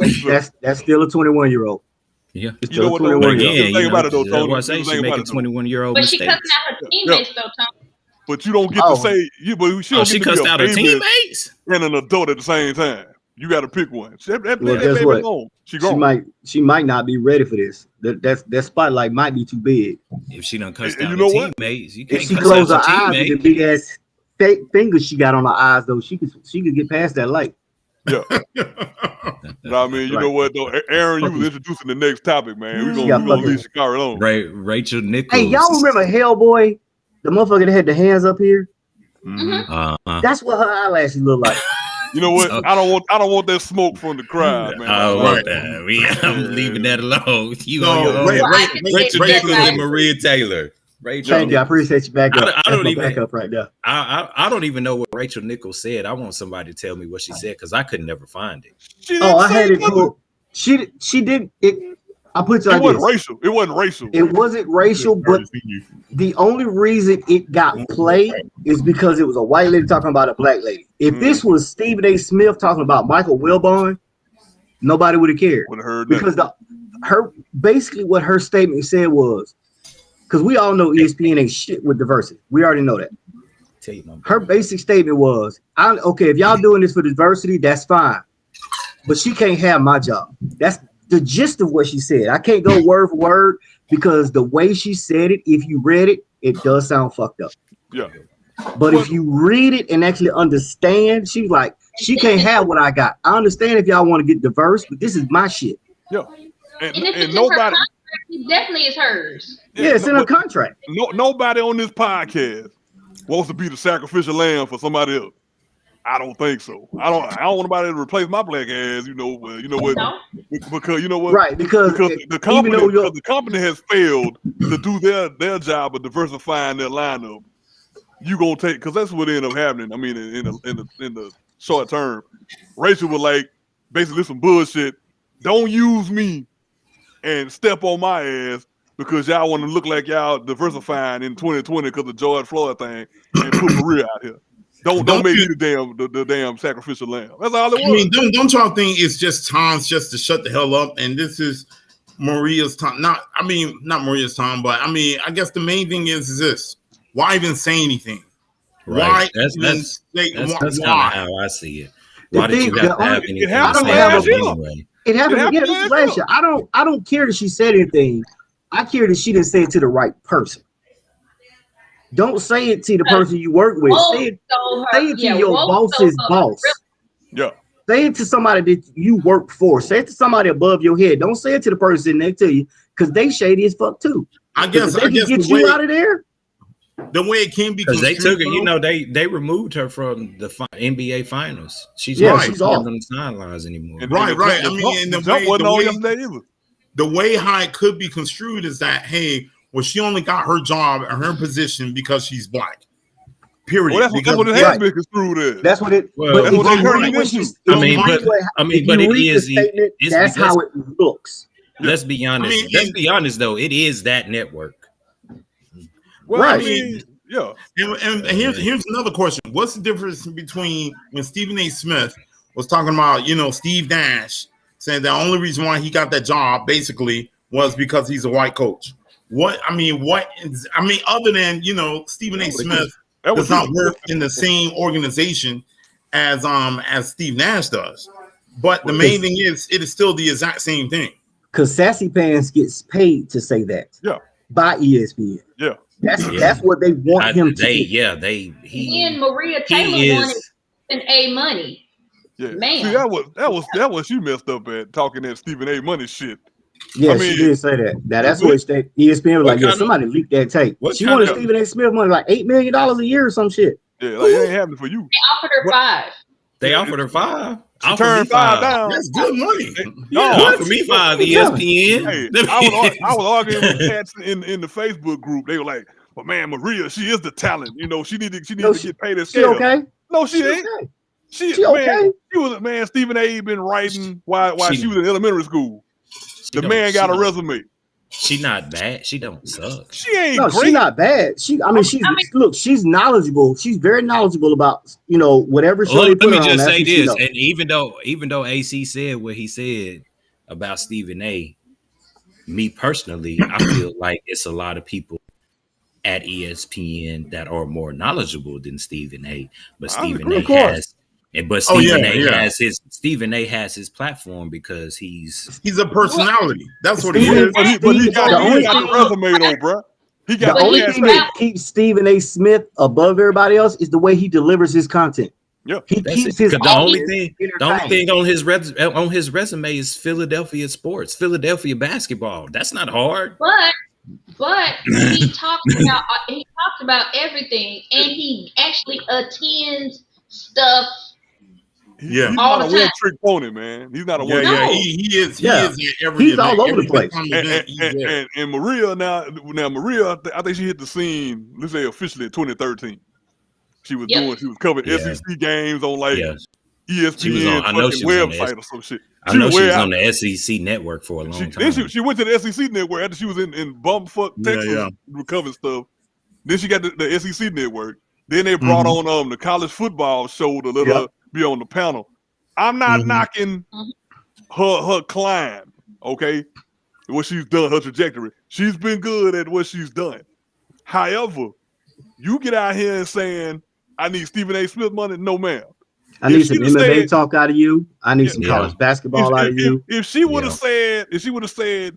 That's still a 21-year-old. Yeah, it's you know what? Think about it though, Tony. I say she making 21-year-old mistakes. But she cussing out her teammates though, Tony. But you don't get to say you. But she don't she get to cussed be a out her baby teammates and an adult at the same time. You got to pick one. That Well, that guess baby what? alone. She grown. She might not be ready for this. That spotlight might be too big. If she done cussed And out you her know what? teammates, you If can't she cuss close out her your eyes with the teammate. big ass fake fingers she got on her eyes, though, she could get past that light. Yeah. No, I mean, you know what though, Aaron, you was introducing the next topic, man. We Yeah, gonna leave fucking. Shakari alone. Rachel Nichols. Hey, y'all remember Hellboy, the motherfucker that had the hands up here? Mhm. That's what her eyelashes look like. You know what? So- I don't want that smoke from the crowd, man. Oh, Right. I'm leaving that alone. You No, on your own. Ray- Well, I can say Rachel that Nichols I and Maria Taylor. Rachel Thank you. I Nichols. appreciate you back up. I don't That's my even- back up right there. I don't even know what Rachel Nichols said. I want somebody to tell me what she said because I could never find it. She didn't Oh, I say had it nothing. pulled. She did it. I put it It like wasn't this. racial. It wasn't racial. It wasn't racial, but the only reason it got played is because it was a white lady talking about a black lady. If this was Stephen A. Smith talking about Michael Wilbon, nobody would have cared. Would have heard Because basically what her statement said was, because we all know ESPN ain't shit with diversity. We already know that. Tell you, my Her basic statement was, okay, if y'all doing this for diversity, that's fine. But she can't have my job. That's the gist of what she said. I can't go word for word because the way she said it, if you read it, it does sound fucked up. Yeah. But if you read it and actually understand, she's like, she can't have what I got. I understand if y'all want to get diverse, but this is my shit. Yeah. And if it's And in her nobody, contract, it definitely is hers. Yeah, it's in her but contract. nobody on this podcast wants to be the sacrificial lamb for somebody else. I don't think so. I don't want nobody to replace my black ass. You know what? No. Because you know what? Right, because the company has failed to do their job of diversifying their lineup. You gonna take because that's what ended up happening. I mean, in the short term, Rachel was like basically some bullshit. Don't use me and step on my ass because y'all want to look like y'all diversifying in 2020 because of George Floyd thing and put Maria out here. Don't make me the damn sacrificial lamb. That's all it was. I mean, don't y'all think it's just times just to shut the hell up? And this is Maria's time. Not Maria's time, but I mean, I guess the main thing is this: why even say anything? Right. Why That's kind of how I see it. Why The did you thing- have to have anything happened to say last year. anyway? It happened. It Yeah, happened this is last last year. I don't care that she said anything. I care that she didn't say it to the right person. Don't say it to the person you work with. Say it to your boss's boss. Yeah. Say it to somebody that you work for. Say it to somebody above your head. Don't say it to the person sitting next to you because they shady as fuck too. I guess If they can get you out of there. The way it can be Because they took it, construed, they removed her from the NBA finals. She's Yeah, not she's on off. the sidelines anymore. Right. I mean, the jump wasn't on yesterday either. the way how it could be construed is that, hey, well, she only got her job and her position because she's black. Period. Well, that's what it has been construed as. That's what it. Well, but that's if what you they read turned what it she's- into. if you read if but you it read the is statement, it's that's because- how it looks. Let's be honest. I mean, Let's be honest though. It is that network. Well, Right. I mean, yeah. And here's another question. What's the difference between when Stephen A. Smith was talking about, Steve Nash saying the only reason why he got that job basically was because he's a white coach? Other than, Stephen A. Smith does not work in the same organization as Steve Nash does. But the main thing is, it is still the exact same thing. Because Sassy Pants gets paid to say that. Yeah. By ESPN. Yeah. That's what they want him to do. And Maria Taylor wanted an A money. Yeah. Man. See, that was she messed up at talking that Stephen A. money shit. Yeah, I mean, she did say that. Now that's what ESPN was like. Yeah, somebody leaked that tape. She wanted Stephen A. Smith money like $8 million a year or some shit. Yeah, like it ain't happening for you. They offered her $5. They offered her $5. She turned $5 down. That's good money. Offer me $5, ESPN. Hey, I was arguing with cats in the Facebook group. They were like, "But man, Maria, she is the talent. She need to get paid at She scale." okay? No, she ain't. Okay. She okay. Man, she was man. Stephen A. been writing while she was in elementary school. The man got a resume. She not bad. She don't suck. She ain't No, great. she's not bad. She's knowledgeable. She's very knowledgeable about whatever show they Let put me on. just That's say what she this, knows. and even though AC said what he said about Stephen A, me personally, I feel like it's a lot of people at ESPN that are more knowledgeable than Stephen A. But Stephen A But Stephen A has his platform because he's a personality. That's what he Stephen- is. But he got the resume though, bro. He got The only thing that keeps Stephen A. Smith above everybody else is the way he delivers his content. Yeah, he keeps his. The only thing on his resume is Philadelphia sports, Philadelphia basketball. That's not hard. But he talks about everything, and he actually attends stuff. He's not a one-trick pony, man. He's not a one. Yeah, he is. He is at every He's event, all over the place. And Maria now Maria, I think she hit the scene. Let's say officially in 2013. She was covering SEC games on ESPN website or some shit. I know she was on the SEC network for a long time. Then she went to the SEC network after she was in bumfuck Texas recovering stuff. Then she got the SEC network. Then they brought on the college football show to let her be on the panel. I'm not knocking her climb, okay? What she's done, her trajectory. She's been good at what she's done. However, you get out here and saying, I need Stephen A. Smith money. No, ma'am. I need some MMA talk out of you. I need some college basketball out of you. If she would have said,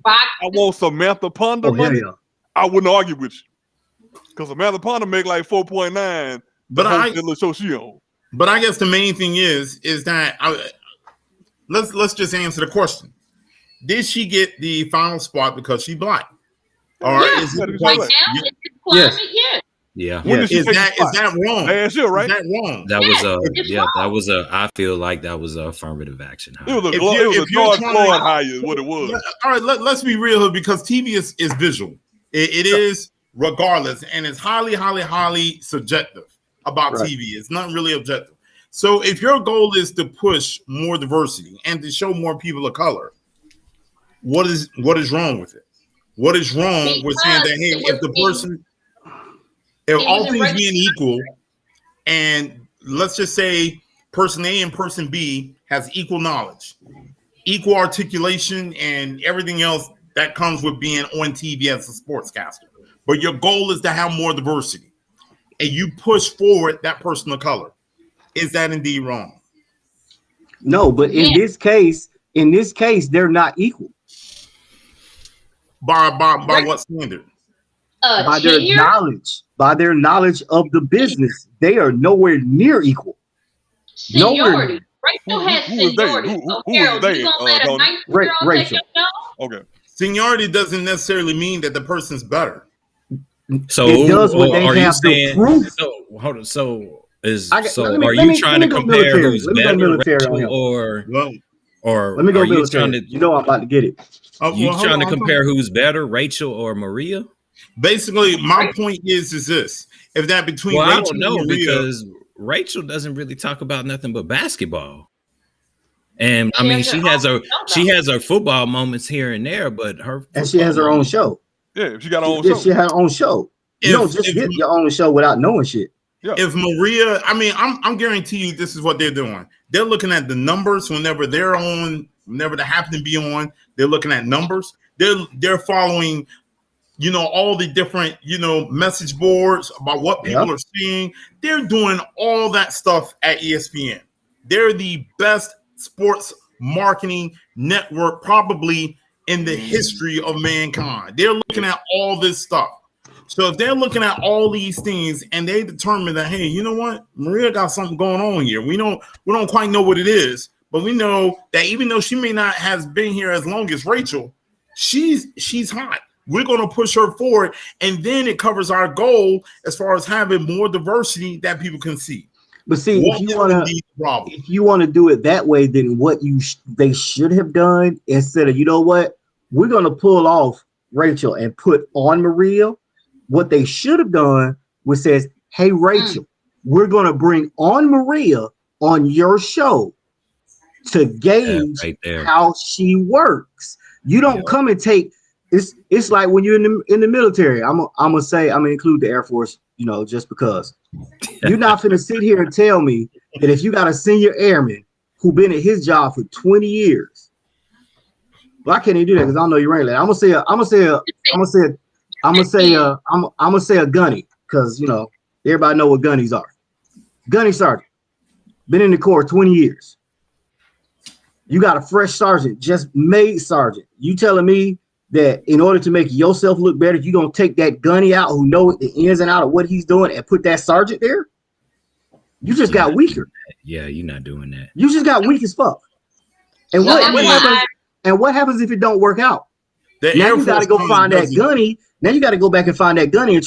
I want Samantha Ponder money, I wouldn't argue with you. Because Samantha Ponder make like 4.9. But I guess the main thing is that let's just answer the question. Did she get the final spot because she black? Or is it because yes. Yeah. Is that wrong? Last year, right? Is that wrong? That was I feel like that was a affirmative action hire. It was a George Floyd hire is what it was. All right, let's be real here because TV is visual. It is regardless, and it's highly subjective about TV. It's not really objective. So if your goal is to push more diversity and to show more people of color, what is wrong with it? What is wrong with saying that, hey, if the person, if all things being equal, and let's just say person A and person B has equal knowledge, equal articulation, and everything else that comes with being on TV as a sportscaster, but your goal is to have more diversity, and you push forward that person of color, is that indeed wrong? No, but in this case, they're not equal. By what standard? By their knowledge of the business, they are nowhere near equal. Seniority. Rachel has seniority. Who is they? Rachel. Okay. Seniority doesn't necessarily mean that the person's better. So it does what they have to prove. So hold on. So are you trying to compare who's better, Rachel, or let me go are military? You know I'm about to get it. You trying to compare who's better, Rachel or Maria? Basically, my point is this: if that between Rachel I don't know and Maria, because Rachel doesn't really talk about nothing but basketball, and I mean she has her football moments here and there, but she has her own show. Yeah, she got her own show. She had her own show. You don't just get your own show without knowing shit. Yeah. If Maria, I mean, I'm guarantee you this is what they're doing. They're looking at the numbers whenever they're on, whenever they happen to be on. They're looking at numbers. They're following, all the different, message boards about what people are seeing. They're doing all that stuff at ESPN. They're the best sports marketing network probably in the history of mankind. They're looking at all this stuff. So if they're looking at all these things and they determine that, hey, you know what, Maria got something going on here. We don't quite know what it is, but we know that even though she may not have been here as long as Rachel, she's hot. We're going to push her forward, and then it covers our goal as far as having more diversity that people can see. But see, if you want to do it that way, then what they should have done instead of, we're going to pull off Rachel and put on Maria. What they should have done was says, hey, Rachel, we're going to bring on Maria on your show to gauge how she works. You don't come and take it's like when you're in the military. I'm gonna include the Air Force, just because you're not gonna sit here and tell me that if you got a senior airman who been at his job for 20 years, well, I can't even do that because I don't know your rank. I'm gonna say a gunny because everybody know what gunnies are. Gunny sergeant. been in the Corps 20 years. You got a fresh sergeant, just made sergeant. You telling me that in order to make yourself look better, you're going to take that gunny out who know the ins and out of what he's doing and put that sergeant there? You just got weaker. Yeah, you're not doing that. You just got weak as fuck. And what happens if it don't work out? Now you got to go find that gunny. Now you got to go back and find that gunny and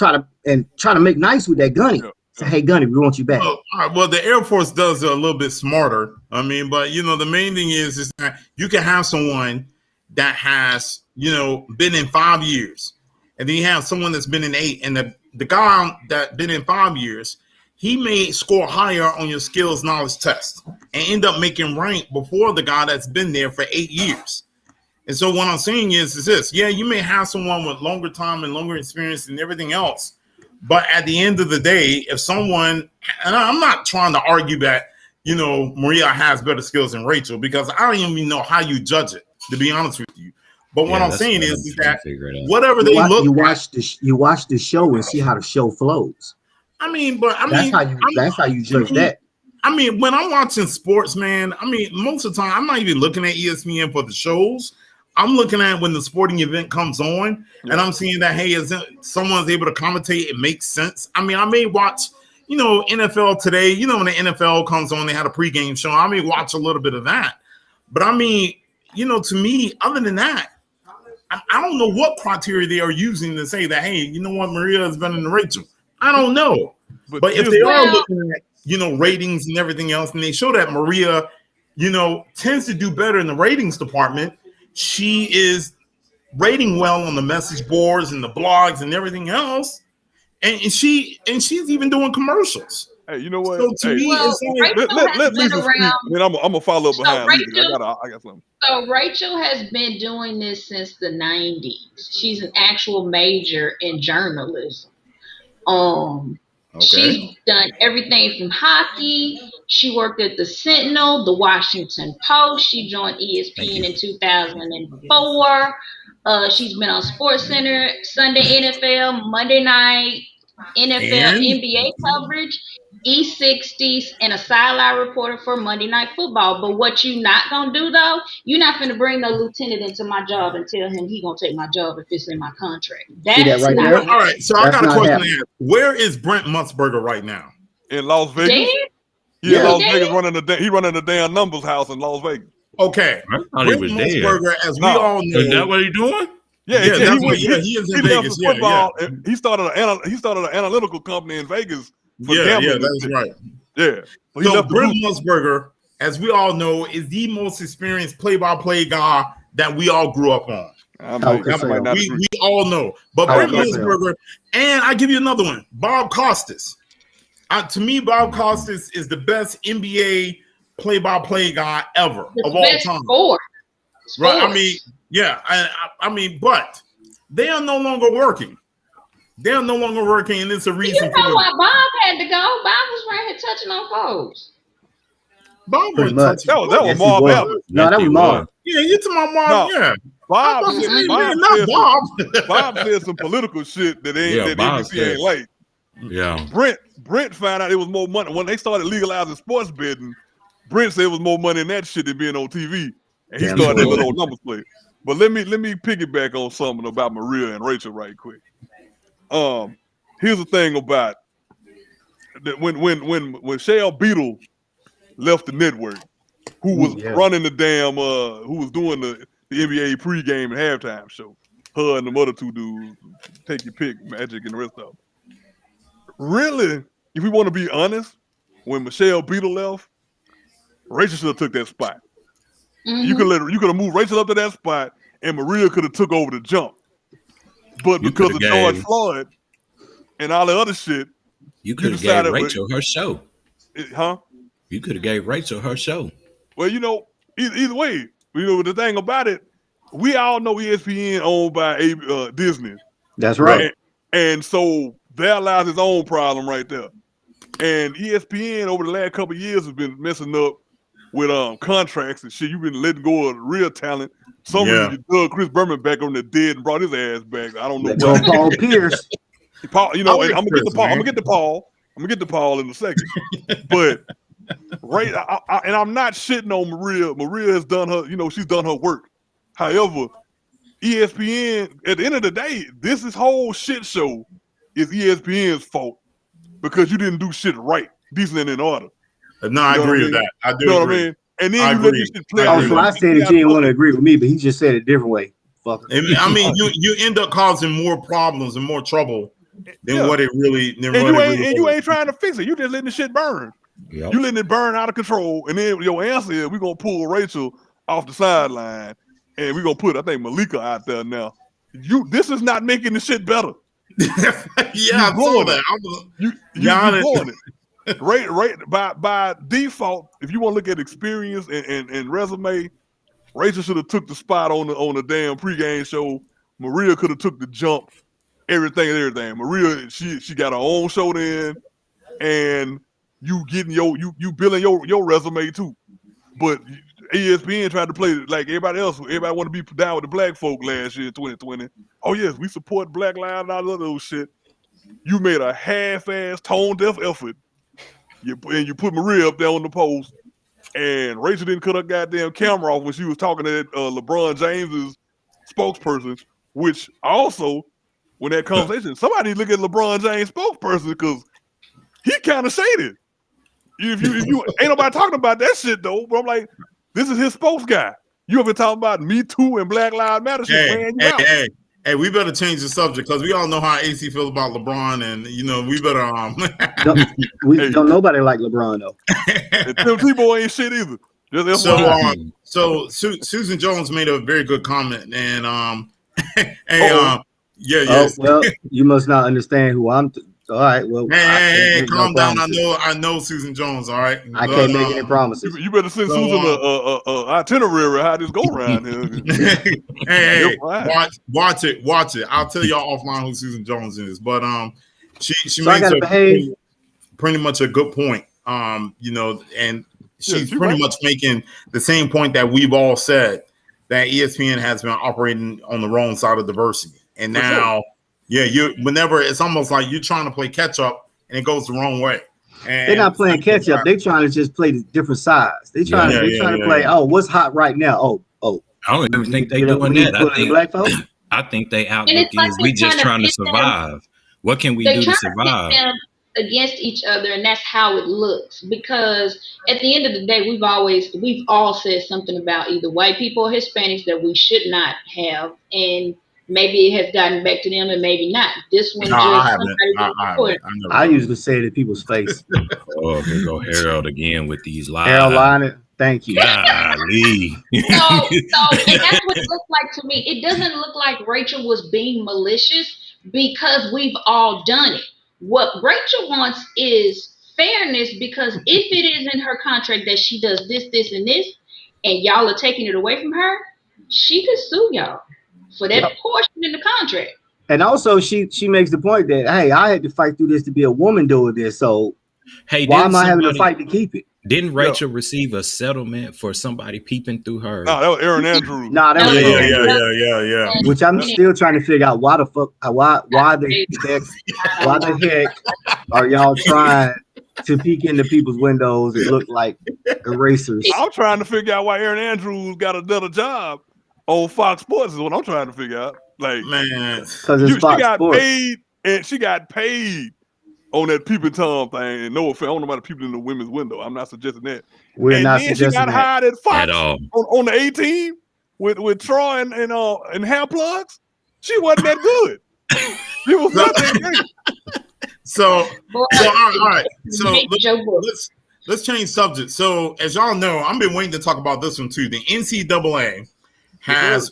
try to make nice with that gunny. Say, hey, gunny, we want you back. Well, the Air Force does it a little bit smarter. I mean, but the main thing is that you can have someone that has been in 5 years, and then you have someone that's been in 8, and the guy that been in 5 years, he may score higher on your skills knowledge test and end up making rank before the guy that's been there for 8 years. And so what I'm saying is this: yeah, you may have someone with longer time and longer experience and everything else. But at the end of the day, if someone, and I'm not trying to argue that, Maria has better skills than Rachel, because I don't even know how you judge it, to be honest with you. But what I'm saying is that whatever they look you watch the show and see how the show flows. That's how you judge that. I mean, when I'm watching sports, man, most of the time, I'm not even looking at ESPN for the shows. I'm looking at when the sporting event comes on, and I'm seeing that, hey, is someone's able to commentate, it makes sense. I may watch, NFL today. When the NFL comes on, they had a pregame show. I may watch a little bit of that. But to me, other than that, I don't know what criteria they are using to say that, hey, you know what, Maria is better than Rachel. I don't know. But if they are looking at, ratings and everything else, and they show that Maria, tends to do better in the ratings department, she is rating well on the message boards and the blogs and everything else, and she's even doing commercials. Hey, you know what? So to me, it's like, let Lisa speak. I mean, I'm gonna follow up behind Lisa. I got something. So Rachel has been doing this since the 90s. She's an actual major in journalism. She's done everything from hockey. She worked at the Sentinel, the Washington Post. She joined ESPN in 2004. She's been on SportsCenter, Sunday NFL, Monday night NFL, NBA coverage, E60s, and a sideline reporter for Monday Night Football. But what you not gonna do though? You're not gonna bring no lieutenant into my job and tell him he gonna take my job if it's in my contract. That's right not there? All right. So I got a question to ask. Where is Brent Musburger right now? In Las Vegas. Dead? Yeah, Las Vegas running the damn numbers house in Las Vegas. Okay. I thought he was Musburger, dead. as we all know, Is that what he's doing? Yeah, he is in Vegas. Football, and he started an analytical company in Vegas for gambling. That's right. Yeah. So Brent Musburger, as we all know, is the most experienced play-by-play guy that we all grew up on. We all know. But Brent Musburger, and I give you another one, Bob Costas. To me, Bob Costas is the best NBA play-by-play guy ever of all time. Right? I mean, but they are no longer working. They are no longer working, and it's a reason. You know why Bob had to go? Bob was right here touching on folks. Bob was touching. That was Marv Albert. No, that was Marv. Yeah, you talking about Marv? No. Yeah. Bob said some political shit that NBC ain't like. Yeah. Brent found out it was more money when they started legalizing sports betting. Brent said it was more money in that shit than being on TV, and he started that little numbers play. But let me piggyback on something about Maria and Rachel right quick. Here's the thing about that when Shell Beetle left the network, who was running the damn who was doing the NBA pregame and halftime show, her and the other two dudes, take your pick, Magic and the rest of them. Really, if we want to be honest, when Michelle Beetle left, Rachel should have took that spot. Mm-hmm. You could have moved Rachel up to that spot, and Maria could have took over the jump. But because of George Floyd and all the other shit, you could have gave Rachel her show. You could have gave Rachel her show. Well, either way, the thing about it, we all know ESPN owned by Disney. That's right. And so that lies its own problem right there. And ESPN over the last couple of years has been messing up with contracts and shit. You've been letting go of real talent. Some of you dug Chris Berman back on the dead and brought his ass back. I don't know. Paul Pierce. Paul, I'm gonna get to Paul in a second. But Right, and I'm not shitting on Maria. Maria has done her, she's done her work. However, ESPN, at the end of the day, this whole shit show is ESPN's fault because you didn't do shit right, decent and in order. No, I agree with that. I do you know agree. What I mean? And then you let this shit play. Oh, so I said that you didn't want to agree with me, but he just said it a different way. Fucker. I mean, you end up causing more problems and more trouble than what it really. You ain't trying to fix it. You just letting the shit burn. Yep. You letting it burn out of control, and then your answer is we're gonna pull Rachel off the sideline, and we're gonna put I think Malika out there now. This is not making the shit better. Yeah, I saw that. You blowing it. Right. By default, if you want to look at experience and resume, Rachel should have took the spot on the damn pregame show. Maria could have took the jump. Everything. Maria, she got her own show then, and you getting you billing your resume too. But ESPN tried to play like everybody else. Everybody want to be down with the black folk last year, 2020. Oh yes, we support Black Lives and all of those shit. You made a half-ass, tone-deaf effort. You put Maria up there on the post, and Rachel didn't cut her goddamn camera off when she was talking to LeBron James's spokesperson. Which also, when that conversation, somebody look at LeBron James' spokesperson because he kind of shaded. If you ain't nobody talking about that shit though, but I'm like, this is his spokes guy. You ever talking about Me Too and Black Lives Matter shit? Hey, we better change the subject because we all know how AC feels about LeBron, and we better don't nobody like LeBron though. And Tim Tebow ain't shit either. So Susan Jones made a very good comment, and well, you must not understand who I'm. All right, well, hey, calm down. I know Susan Jones. All right, I can't make any promises. You better send Susan a itinerary how this go around here. hey, watch it. I'll tell y'all offline who Susan Jones is, but she makes pretty much a good point. And she's pretty much making the same point that we've all said, that ESPN has been operating on the wrong side of diversity, and now. Yeah, whenever it's almost like you're trying to play catch up and it goes the wrong way. And they're not playing catch up. They're trying to just play the different sides. They're trying to play. Oh, what's hot right now? Oh. I don't even think they're doing that. I think they outlook is we just trying to survive. What can we do to survive? Them against each other, and that's how it looks. Because at the end of the day, we've all said something about either white people or Hispanics that we should not have, and maybe it has gotten back to them and maybe not. This one I usually say it in people's face. Oh, here go Harold again with these lies. Carolina, thank you. Golly. So and that's what it looked like to me. It doesn't look like Rachel was being malicious because we've all done it. What Rachel wants is fairness, because if it is in her contract that she does this, this, and this, and y'all are taking it away from her, she could sue y'all for that portion in the contract. And also, she makes the point that, hey, I had to fight through this to be a woman doing this. So why am I having to fight to keep it? Didn't Rachel receive a settlement for somebody peeping through her? No, that was Aaron Andrews. No, that was yeah. Which I'm still trying to figure out why the heck are y'all trying to peek into people's windows and look like erasers? I'm trying to figure out why Aaron Andrews got another job on Fox Sports is what I'm trying to figure out. Like, man, because she got paid, and she got paid on that peeping Tom thing. And no offense, I don't know about the people in the women's window. I'm not suggesting that. We're not suggesting she got hired at Fox at all. On the 18 with Troy and hair plugs. She wasn't that good. She was not that great. So all right. So let's change subject. So as y'all know, I've been waiting to talk about this one too. The NCAA has,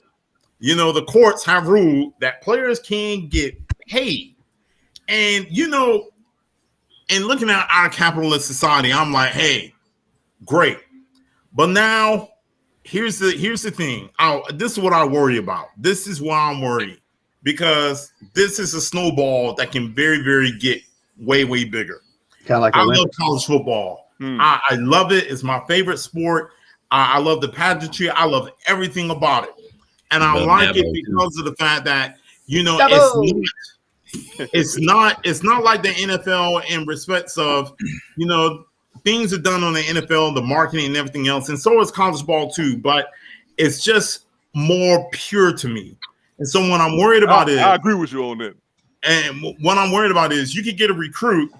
the courts have ruled that players can get paid. And, in looking at our capitalist society, I'm like, hey, great. But now here's the thing. This is what I worry about. This is why I'm worried, because this is a snowball that can very, very get way, way bigger. Kind of like I love college football. I love it. It's my favorite sport. I love the pageantry. I love everything about it. And I like it because of the fact that, it's not like the NFL in respects of, things are done on the NFL, the marketing and everything else, and so is college ball too. But it's just more pure to me. And so what I'm worried about is, I agree with you on that. And what I'm worried about is you could get a recruit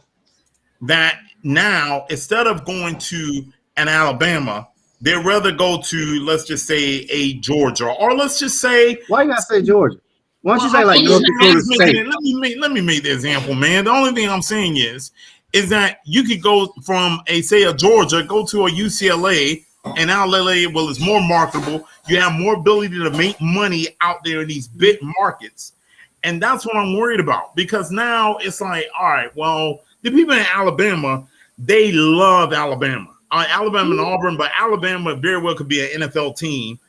that now, instead of going to an Alabama, they'd rather go to, let's just say, a Georgia, or let's just say, why you gotta say Georgia? Why don't you say like North Dakota State? Let me make the example, man. The only thing I'm saying is that you could go from a Georgia, go to a UCLA, and now LA, well, it's more marketable. You have more ability to make money out there in these big markets. And that's what I'm worried about, because now it's like, all right, well, the people in Alabama, they love Alabama. Alabama and Auburn, but Alabama very well could be an NFL team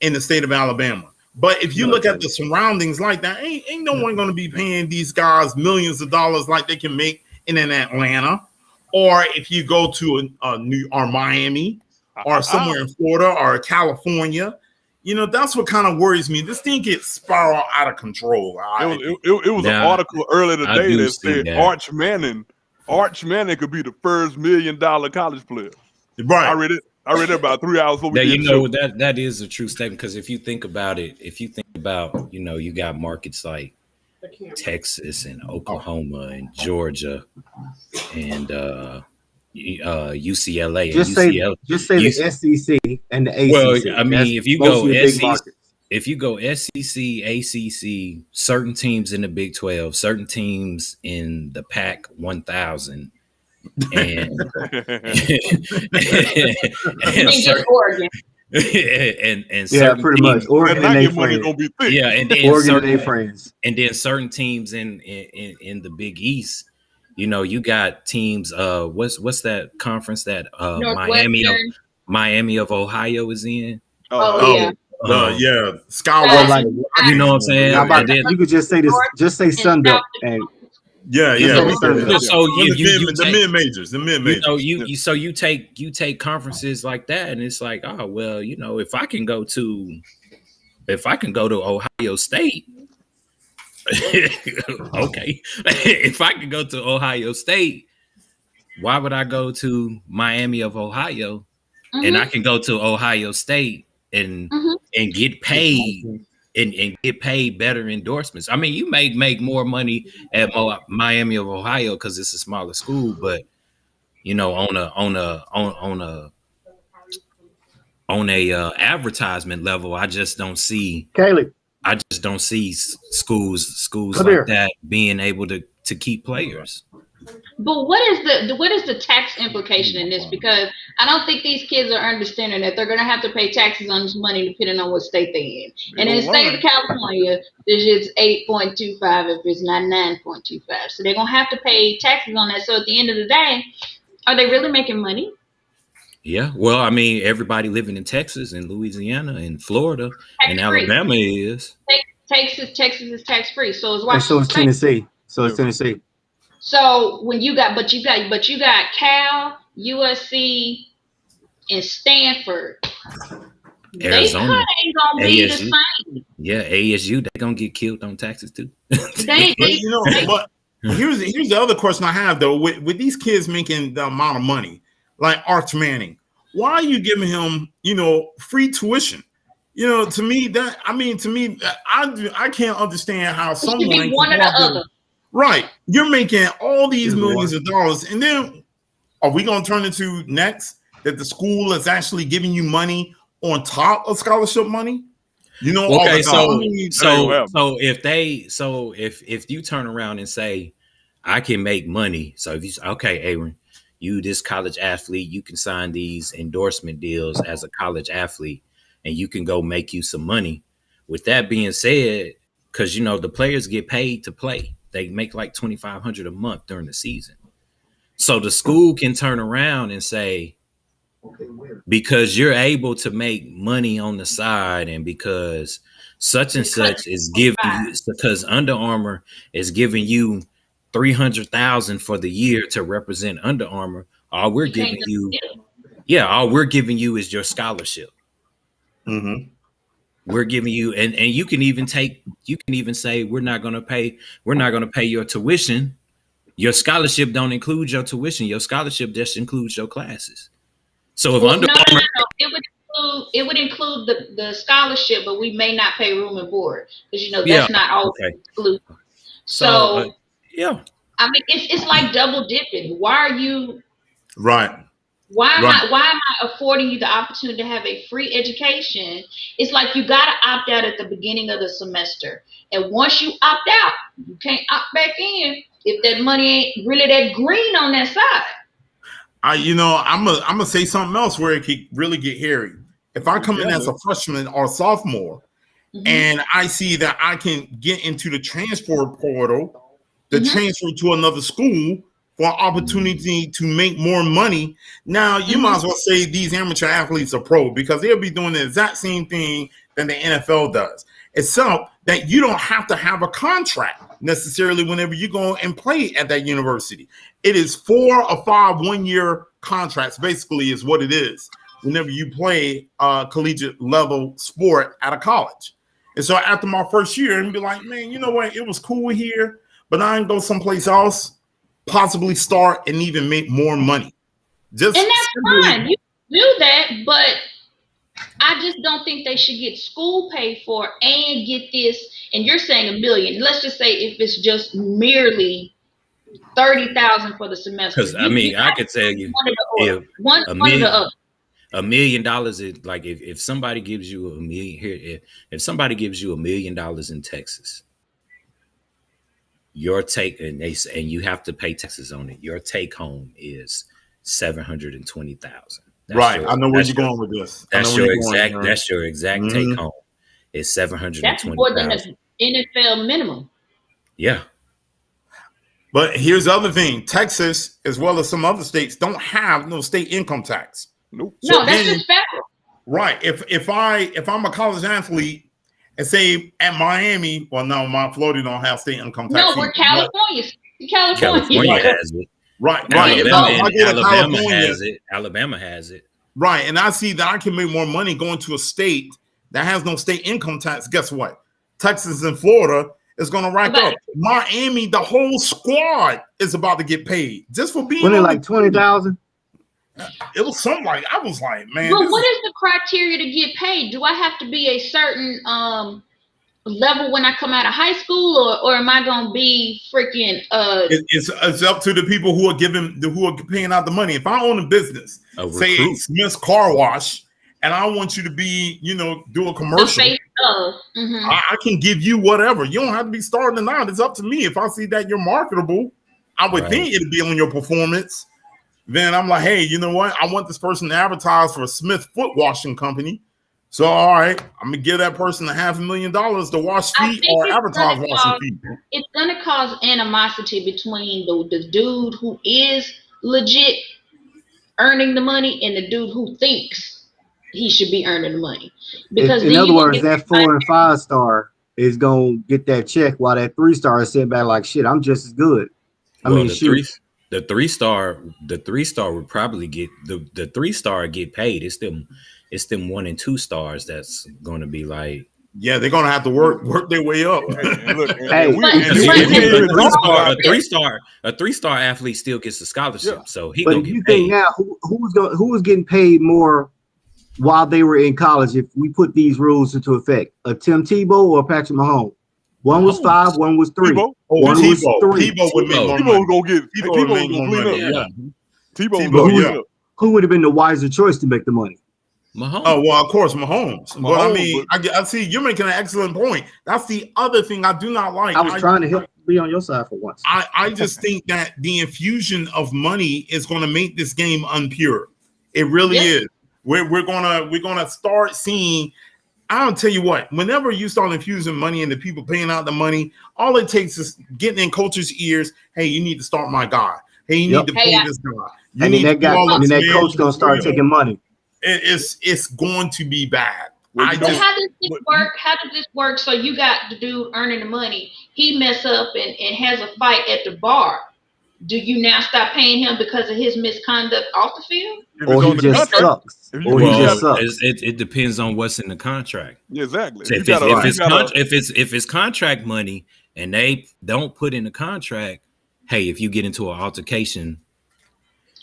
in the state of Alabama. But if you look at the surroundings like that, ain't no one going to be paying these guys millions of dollars like they can make in an Atlanta. Or if you go to a New or Miami or somewhere in Florida or California, that's what kind of worries me. This thing gets spiral out of control. It was an article earlier today that said Arch Manning could be the first $1 million college player. Right. I read it about 3 hours before we did that is a true statement, because if you think about it, you got markets like Texas and Oklahoma and Georgia and UCLA. Just say the SEC and the ACC. Well, I mean, if you go SEC, ACC, certain teams in the Big 12, certain teams in the Pac 1000, and Oregon. and yeah, pretty much Oregon and their friends. Yeah, and then Oregon and their friends, and then certain teams in the Big East. You got teams. What's that conference that Miami of Ohio is in? Yeah, Skyward. Like, you know what I'm saying? You could just say this. Just say Sunbelt and. Yeah. So the mid majors. So you take conferences like that, and it's like, oh well, if I can go to Ohio State, okay, if I can go to Ohio State, why would I go to Miami of Ohio, and I can go to Ohio State and get paid? And get paid better endorsements. I mean, you may make more money at Miami of Ohio because it's a smaller school, but on a advertisement level, I just don't see. Caleb, I just don't see schools like that being able to keep players. But what is the tax implication in this? Because I don't think these kids are understanding that they're going to have to pay taxes on this money depending on what state they're in. And in the state of California, it's 8.25 if it's not 9.25. So they're going to have to pay taxes on that. So at the end of the day, are they really making money? Yeah. Well, I mean, everybody living in Texas and Louisiana and Florida and Alabama is. Texas is tax free. So it's Tennessee. It's Tennessee. So when you got Cal, USC, and Stanford, Arizona, they ain't gonna be the same. Yeah, ASU, they gonna get killed on taxes too. But here's the other question I have though. With these kids making the amount of money, like Arch Manning, why are you giving him, free tuition? To me, I can't understand how someone should be one or the other. Right. You're making all these millions of dollars. And then are we going to turn into next that the school is actually giving you money on top of scholarship money? Okay. If you turn around and say, I can make money. So if you say, okay, Aaron, you this college athlete, you can sign these endorsement deals as a college athlete and you can go make you some money. With that being said, because, the players get paid to play. They make like $2,500 a month during the season. So the school can turn around and say, because you're able to make money on the side and because such and such is giving you, because Under Armour is giving you $300,000 for the year to represent Under Armour, all we're giving you is your scholarship. Mm-hmm. We're giving you, and you can even say we're not going to pay your tuition, Your scholarship don't include your tuition. Your scholarship just includes your classes. So if Well, Under no, Armour, it would include the scholarship, but we may not pay room and board because yeah, that's not always okay. exclusive. So yeah, I mean, it's like double dipping. Why are you? Right. Why Right. am I affording you the opportunity to have a free education? It's like you got to opt out at the beginning of the semester, and once you opt out, you can't opt back in if that money ain't really that green on that side. I'm gonna say something else where it could really get hairy. If I come in as a freshman or sophomore, and I see that I can get into the transfer portal, the transfer to another school for opportunity to make more money. Now you might as well say these amateur athletes are pro because they'll be doing the exact same thing that the NFL does, except that you don't have to have a contract necessarily whenever you go and play at that university. It is 4 or 5 1-year contracts, basically, is what it is whenever you play collegiate level sport at a college. And so after my first year, and be like, man, you know what? It was cool here, but I can go someplace else, possibly start and even make more money. And that's fine. You do that, but I just don't think they should get school paid for and get this. And you're saying $1 million. Let's just say if it's just merely 30,000 for the semester. Because I mean, I could tell you, if $1 million is like if somebody gives you $1 million here, if somebody gives you $1 million in Texas, your take and you have to pay taxes on it. Your take home is $720,000. Right, I know where you're going with this. That's your exact. That's your exact take home. Is $720,000. That's more than the NFL minimum. Yeah. But here's the other thing: Texas, as well as some other states, don't have no state income tax. Nope. So no, that's just federal. Right. If I'm a college athlete and say at Miami, well, no, Florida don't have state income tax. No, we're California. California has it. Right. Alabama has it. Alabama has it. Right. And I see that I can make more money going to a state that has no state income tax. Guess what? Texas and Florida is going to rack up. Miami, the whole squad is about to get paid just for being. Wasn't it like 20,000? It was something like, I was like, man. But what is the criteria to get paid? Do I have to be a certain level when I come out of high school, or am I gonna be freaking? It's up to the people who are paying out the money. If I own a business, say Smith's Car Wash, and I want you to be, do a commercial, I can give you whatever. You don't have to be starting out. It's up to me. If I see that you're marketable, I would think it'd be on your performance. Then I'm like, hey, you know what? I want this person to advertise for a Smith foot washing company. So, all right, I'm gonna give that person $500,000 to wash feet or advertise washing feet. It's gonna cause animosity between the dude who is legit earning the money and the dude who thinks he should be earning the money. Because in other words, that 4 and 5 star is gonna get that check, while that 3 star is sitting back like, shit, I'm just as good. The three star would probably get the 3 star get paid. It's them 1 and 2 stars that's going to be like, yeah, they're going to have to work their way up. A 3 star athlete still gets a scholarship, so he gonna get paid. Now, who was getting paid more while they were in college? If we put these rules into effect, a Tim Tebow or Patrick Mahomes? One was 5, one was 3. Tebow. One was 3. Tebow would make more money. Tebow gonna get. Tebow gonna clean up. Tebow, who would have been the wiser choice to make the money? Mahomes. Oh, well, of course, Mahomes. But I mean, I see you're making an excellent point. That's the other thing I do not like. I was trying to help be on your side for once. I just think that the infusion of money is going to make this game unpure. It really is. We're gonna start seeing. I'll tell you what, whenever you start infusing money into people paying out the money, all it takes is getting in coaches' ears. Hey, you need to start my guy. Hey, you need to pay this guy. And then that coach gonna start taking money. It's going to be bad. How does this work? How does this work? So you got the dude earning the money. He mess up and has a fight at the bar. Do you now stop paying him because of his misconduct off the field? Or he just sucks. It depends on what's in the contract. Exactly. If it's contract money and they don't put in the contract hey, if you get into an altercation,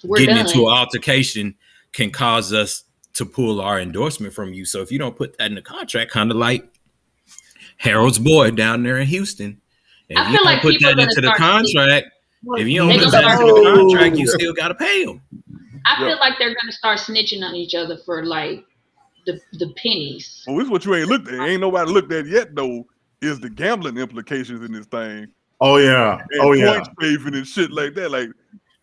We're getting done. into an altercation can cause us to pull our endorsement from you. So if you don't put that in the contract, kind of like Harold's boy down there in Houston, if I you feel don't like put people are that gonna into the start contract, if you don't They put gonna that start into the contract, you Oh, still got to pay them. I Yeah. feel like they're gonna start snitching on each other for like the pennies. Well, this is what you ain't looked at. Ain't nobody looked at yet though. Is the gambling implications in this thing Oh yeah. and Oh yeah. point saving and shit like that? Like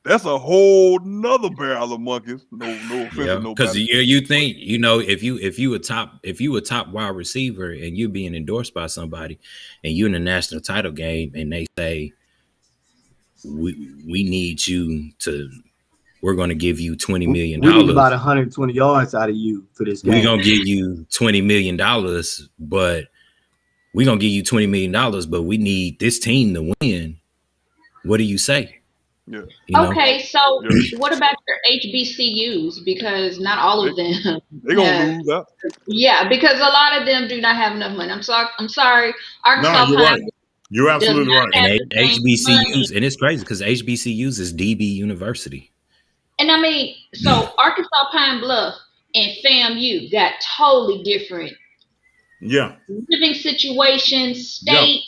that's a whole nother barrel of monkeys. No offense Yeah, to because nobody. you think, you know, if you a top wide receiver and you're being endorsed by somebody and you're in the national title game and they say we need you to, we're going to give you $20 million. we need about 120 yards out of you for this We're game. going to give you $20 million, but we're going to give you $20 million, but we need this team to win. What do you say? Yeah. You know? Okay, so Yeah. what about your HBCUs? Because not all of them They gonna have. lose that. Yeah, because a lot of them do not have enough money. I'm sorry. No, Arkansas you're Pine right. You're does absolutely not right. have And the same money. HBCUs, and it's crazy because HBCUs is DB University. And I mean, so Arkansas Pine Bluff and FAMU got totally different Yeah. living situations, state,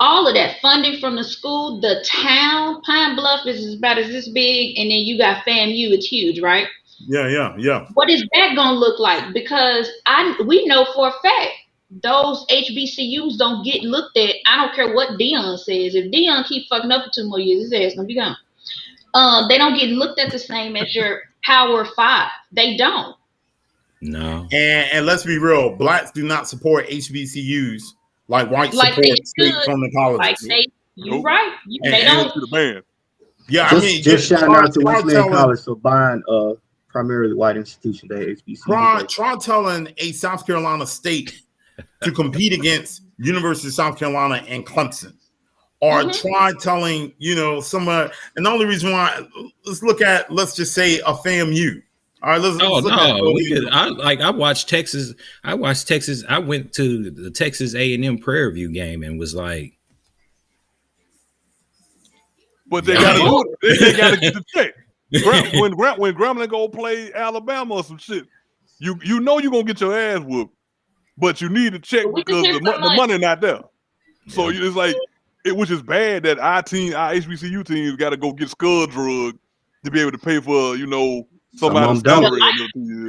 all of that funding from the school, the town. Pine Bluff is about as this big, and then you got FAMU, it's huge, right? Yeah. What is that gonna look like? Because we know for a fact those HBCUs don't get looked at. I don't care what Dion says. If Dion keep fucking up for 2 more years, his ass gonna be gone. They don't get looked at the same as your Power Five. They don't. No. And let's be real, blacks do not support HBCUs like whites Like support they straight should. from the colleges. Like you're Nope. right. And- They and- don't. To the band. Yeah, Just, I mean, just shouting try- out to try Wesleyan telling- College for buying primarily white institution, that HBCU. Try telling a South Carolina state to compete against University of South Carolina and Clemson, or try telling somewhere. And the only reason why, let's just say a FAMU. All right, let's look at I watched Texas. I went to the Texas A&M Prairie View game and was like, But they gotta do it. They gotta get the check. When Grambling go play Alabama or some shit, you know you're gonna get your ass whooped, but you need a check because the money not there. So it's like which is bad that our HBCU teams got to go get skull drug to be able to pay for somebody's salary.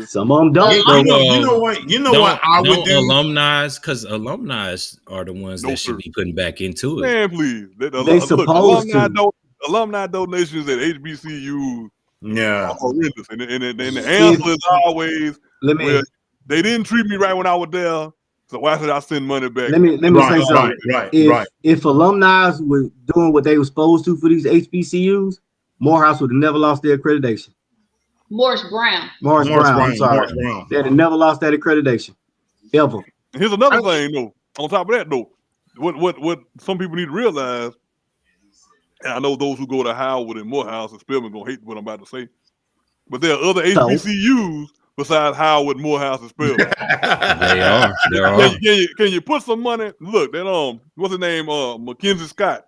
Some of them don't. You know what I would do. Alumni, because alumni are the ones that should be putting back into it. Man, please. They supposed to. Alumni donations at HBCU are horrendous. And the answer is always, they didn't treat me right when I was there, so why should I send money back? Let me say something. If alumni were doing what they were supposed to for these HBCUs, Morehouse would have never lost their accreditation. Morris Brown. I'm sorry. They'd have never lost that accreditation. Ever. Here's another thing, though. On top of that, though, what some people need to realize, and I know those who go to Howard and Morehouse and Spelman gonna hate what I'm about to say, but there are other HBCUs besides Howard, Morehouse, and Spelman. They are. Can you put some money? Look, that what's his name? Mackenzie Scott,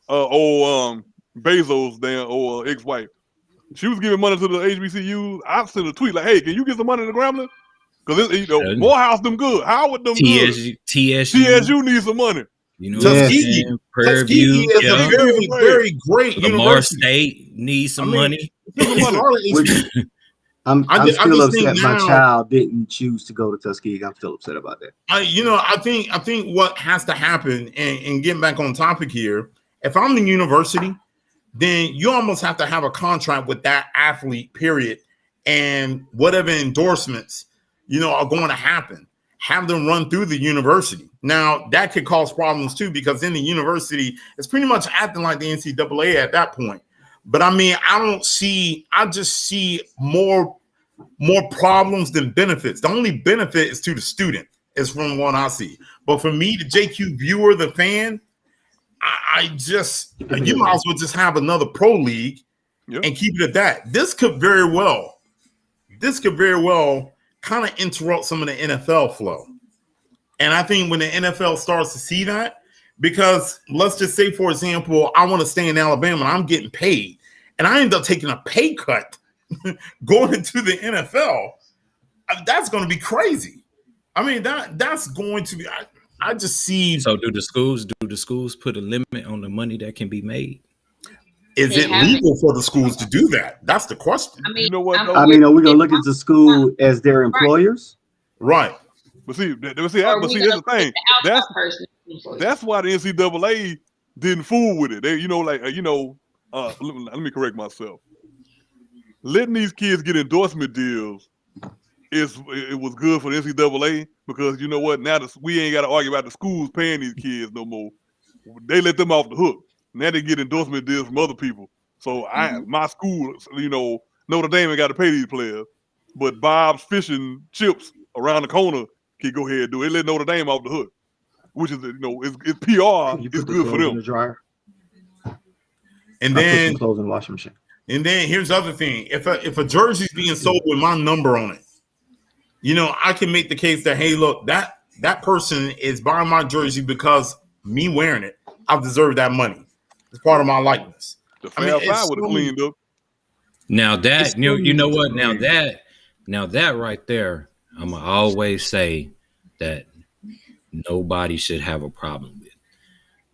Bezos, ex-wife. She was giving money to the HBCUs. I sent a tweet like, "Hey, can you get some money to Grambling? Because Morehouse them good, Howard them good. TSU needs some money. Tuskegee is a very, very great Lamar university. State needs some money. I'm still upset my child didn't choose to go to Tuskegee. I'm still upset about that. I think what has to happen, and getting back on topic here, if I'm the university, then you almost have to have a contract with that athlete, period, and whatever endorsements are going to happen, have them run through the university. Now that could cause problems too, because in the university, it's pretty much acting like the NCAA at that point. But I mean, I just see more problems than benefits. The only benefit is to the student, is from what I see. But for me, the JQ viewer, the fan, you might as well just have another pro league and keep it at that. This could very well kind of interrupt some of the NFL flow. And I think when the NFL starts to see that, because let's just say, for example, I want to stay in Alabama and I'm getting paid, and I end up taking a pay cut going into the NFL. That's going to be crazy. I mean, that's going to be. I just see. So do the schools put a limit on the money that can be made? Is it legal for the schools to do that? That's the question. You know what? I mean, are we gonna look at the school as their employers? Right. But see, that's the thing. That's why the NCAA didn't fool with it. They, let me correct myself. Letting these kids get endorsement deals it was good for the NCAA, because you know what? Now we ain't got to argue about the schools paying these kids no more. They let them off the hook. Now they get endorsement deals from other people. So my school, Notre Dame ain't got to pay these players, but Bob's Fish and Chips around the corner can go ahead and do it. They let Notre Dame off the hook, which is it's PR. It's good for them. In the dryer. And then clothes in the washing machine. And then here's the other thing: if a jersey's being sold with my number on it, I can make the case that, hey, look, that person is buying my jersey because me wearing it, I deserve that money. It's part of my likeness. The Fab Five would have cleaned up. Now that you know what? Now that right there, I'm gonna always say that nobody should have a problem with.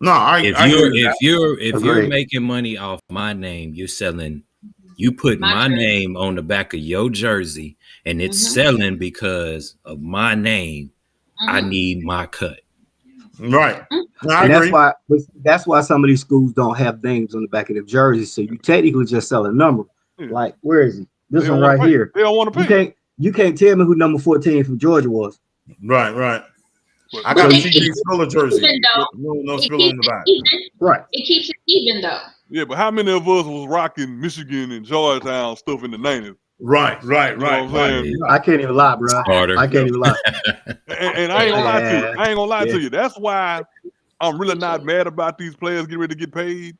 No, if you're making money off my name, you put my name on the back of your jersey, and it's selling because of my name. I need my cut. Right. And that's why some of these schools don't have names on the back of their jerseys. So you technically just sell a number. Like, where is he? This one right here. They don't want to pay. You can't tell me who number 14 from Georgia was. Right. I got a CJ Spiller jersey. No Spiller on the back. Right. It keeps it even though. Yeah, but how many of us was rocking Michigan and Georgetown stuff in the 90s? Right. I can't even lie, bro. I can't even lie. And I ain't gonna lie to you. I ain't gonna lie to you. That's why I'm really not mad about these players getting ready to get paid,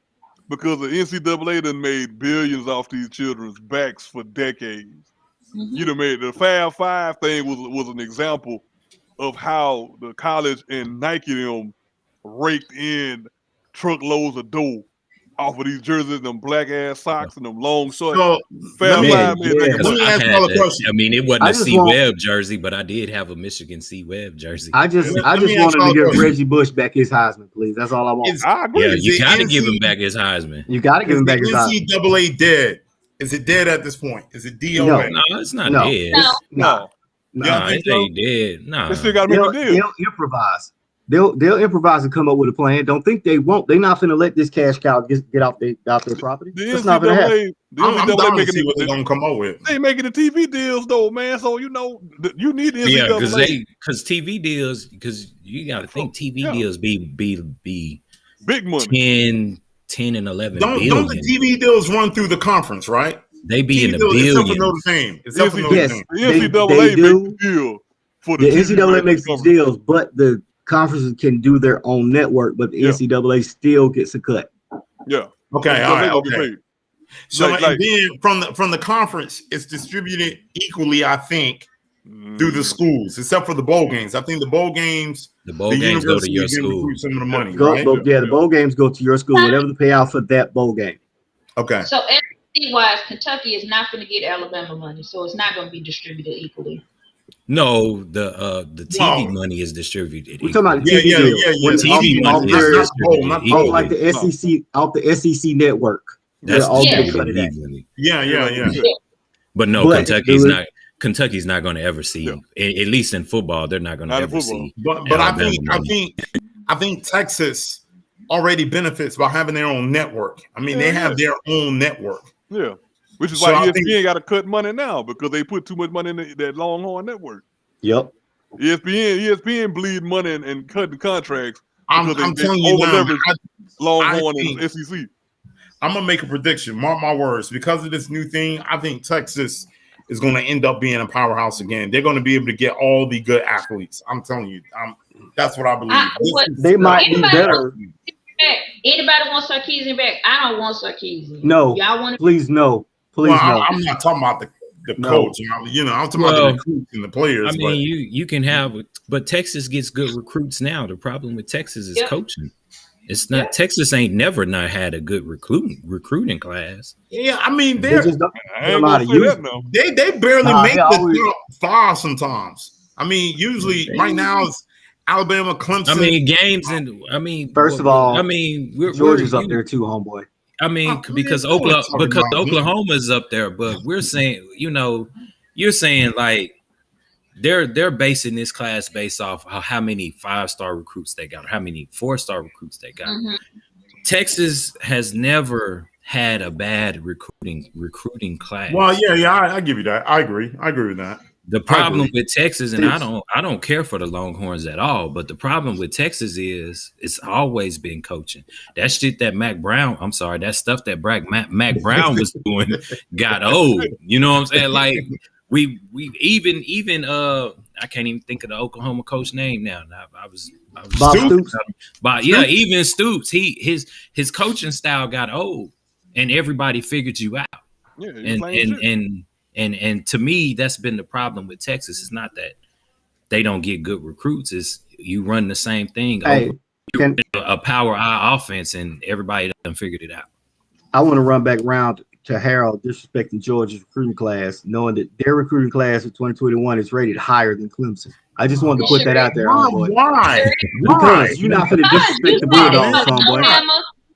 because the NCAA done made billions off these children's backs for decades. You done made the Fab Five thing was an example of how the college and Nike them raked in truckloads of dough off of these jerseys, them black ass socks and them long shorts. So, let me ask y'all a question. I mean, it wasn't a C-Web jersey, but I did have a Michigan C-Web jersey. I just wanted to give Reggie Bush back his Heisman, please. That's all I want. I agree. Yeah, you got to give him back his Heisman. You got to give him back his Heisman. NCAA dead? Is it dead at this point? Is it DOA? No, it's not dead. No, it ain't dead. No, they still got to make a deal. They'll improvise. They'll improvise and come up with a plan. Don't think they won't. They're not finna let this cash cow get off their property. That's not gonna happen. I'm down to see what they're gonna come up with. They making the TV deals though, man. So you need the NCAA. Because TV deals, because you got to think TV deals be big money, 10 and 11 don't the TV deals run through the conference, right? They be TV in the billions. Except for Notre Dame. The NCAA makes the deal for the NCAA makes the deals, but the conferences can do their own network, but the NCAA still gets a cut. Yeah. Okay. All right. Okay. So and then from the conference, it's distributed equally, I think, through the schools, except for the bowl games. I think the bowl games go to your school. Some of the money, right? The bowl games go to your school, whatever the payout for that bowl game. Okay. So SEC-wise, Kentucky is not going to get Alabama money, so it's not going to be distributed equally. No, the TV money is distributed. We're talking about the TV money is distributed off like the SEC, off the SEC network. That's all evenly. Yeah. But no, Kentucky's not going to ever see. At least in football, they're not going to ever see. But I think Texas already benefits by having their own network. I mean, they have their own network. Yeah. Which is why ESPN got to cut money now, because they put too much money in that Longhorn network. Yep. ESPN bleed money and cutting contracts. I'm telling you now, Longhorn and SEC. I'm gonna make a prediction. Mark my words. Because of this new thing, I think Texas is going to end up being a powerhouse again. They're going to be able to get all the good athletes. I'm telling you. That's what I believe. They might be better. Anybody want Sarkisian back? I don't want Sarkisian. No. Y'all want? Please no. Please no. I'm not talking about the coach. I'm talking about the recruits and the players. I mean, you can have, but Texas gets good recruits now. The problem with Texas is coaching. It's not Texas ain't never not had a good recruiting class. Yeah, I mean They they're just don't I know ain't how gonna to say use that it. now. they barely Nah, make they the always- top 5 sometimes. I mean, usually right now it's Alabama, Clemson. I mean, games and I mean, First of all, I mean, Georgia's up there too, homeboy. I mean, Oh, because man, no one's talking about me. Oklahoma is up there, but we're saying, you're saying like they're basing this class based off how many 5-star recruits they got, or how many 4-star recruits they got. Mhm. Texas has never had a bad recruiting class. Well, yeah, I give you that. I agree with that. The problem with Texas, and I don't care for the Longhorns at all, but the problem with Texas is it's always been coaching. That shit that that stuff that Mac Brown was doing got old. You know what I'm saying? Like we even I can't even think of the Oklahoma coach name now. I was Bob Stoops. But yeah, even Stoops, his coaching style got old, and everybody figured you out. Yeah, you playing shit. And to me, that's been the problem with Texas. It's not that they don't get good recruits. It's you run the same thing. Hey, A power eye offense, and everybody done figured it out. I want to run back around to Harold disrespecting Georgia's recruiting class, knowing that their recruiting class of 2021 is rated higher than Clemson. I just wanted to put that out there, homeboy. Why? Because you're not going to disrespect the Bulldogs, homeboy.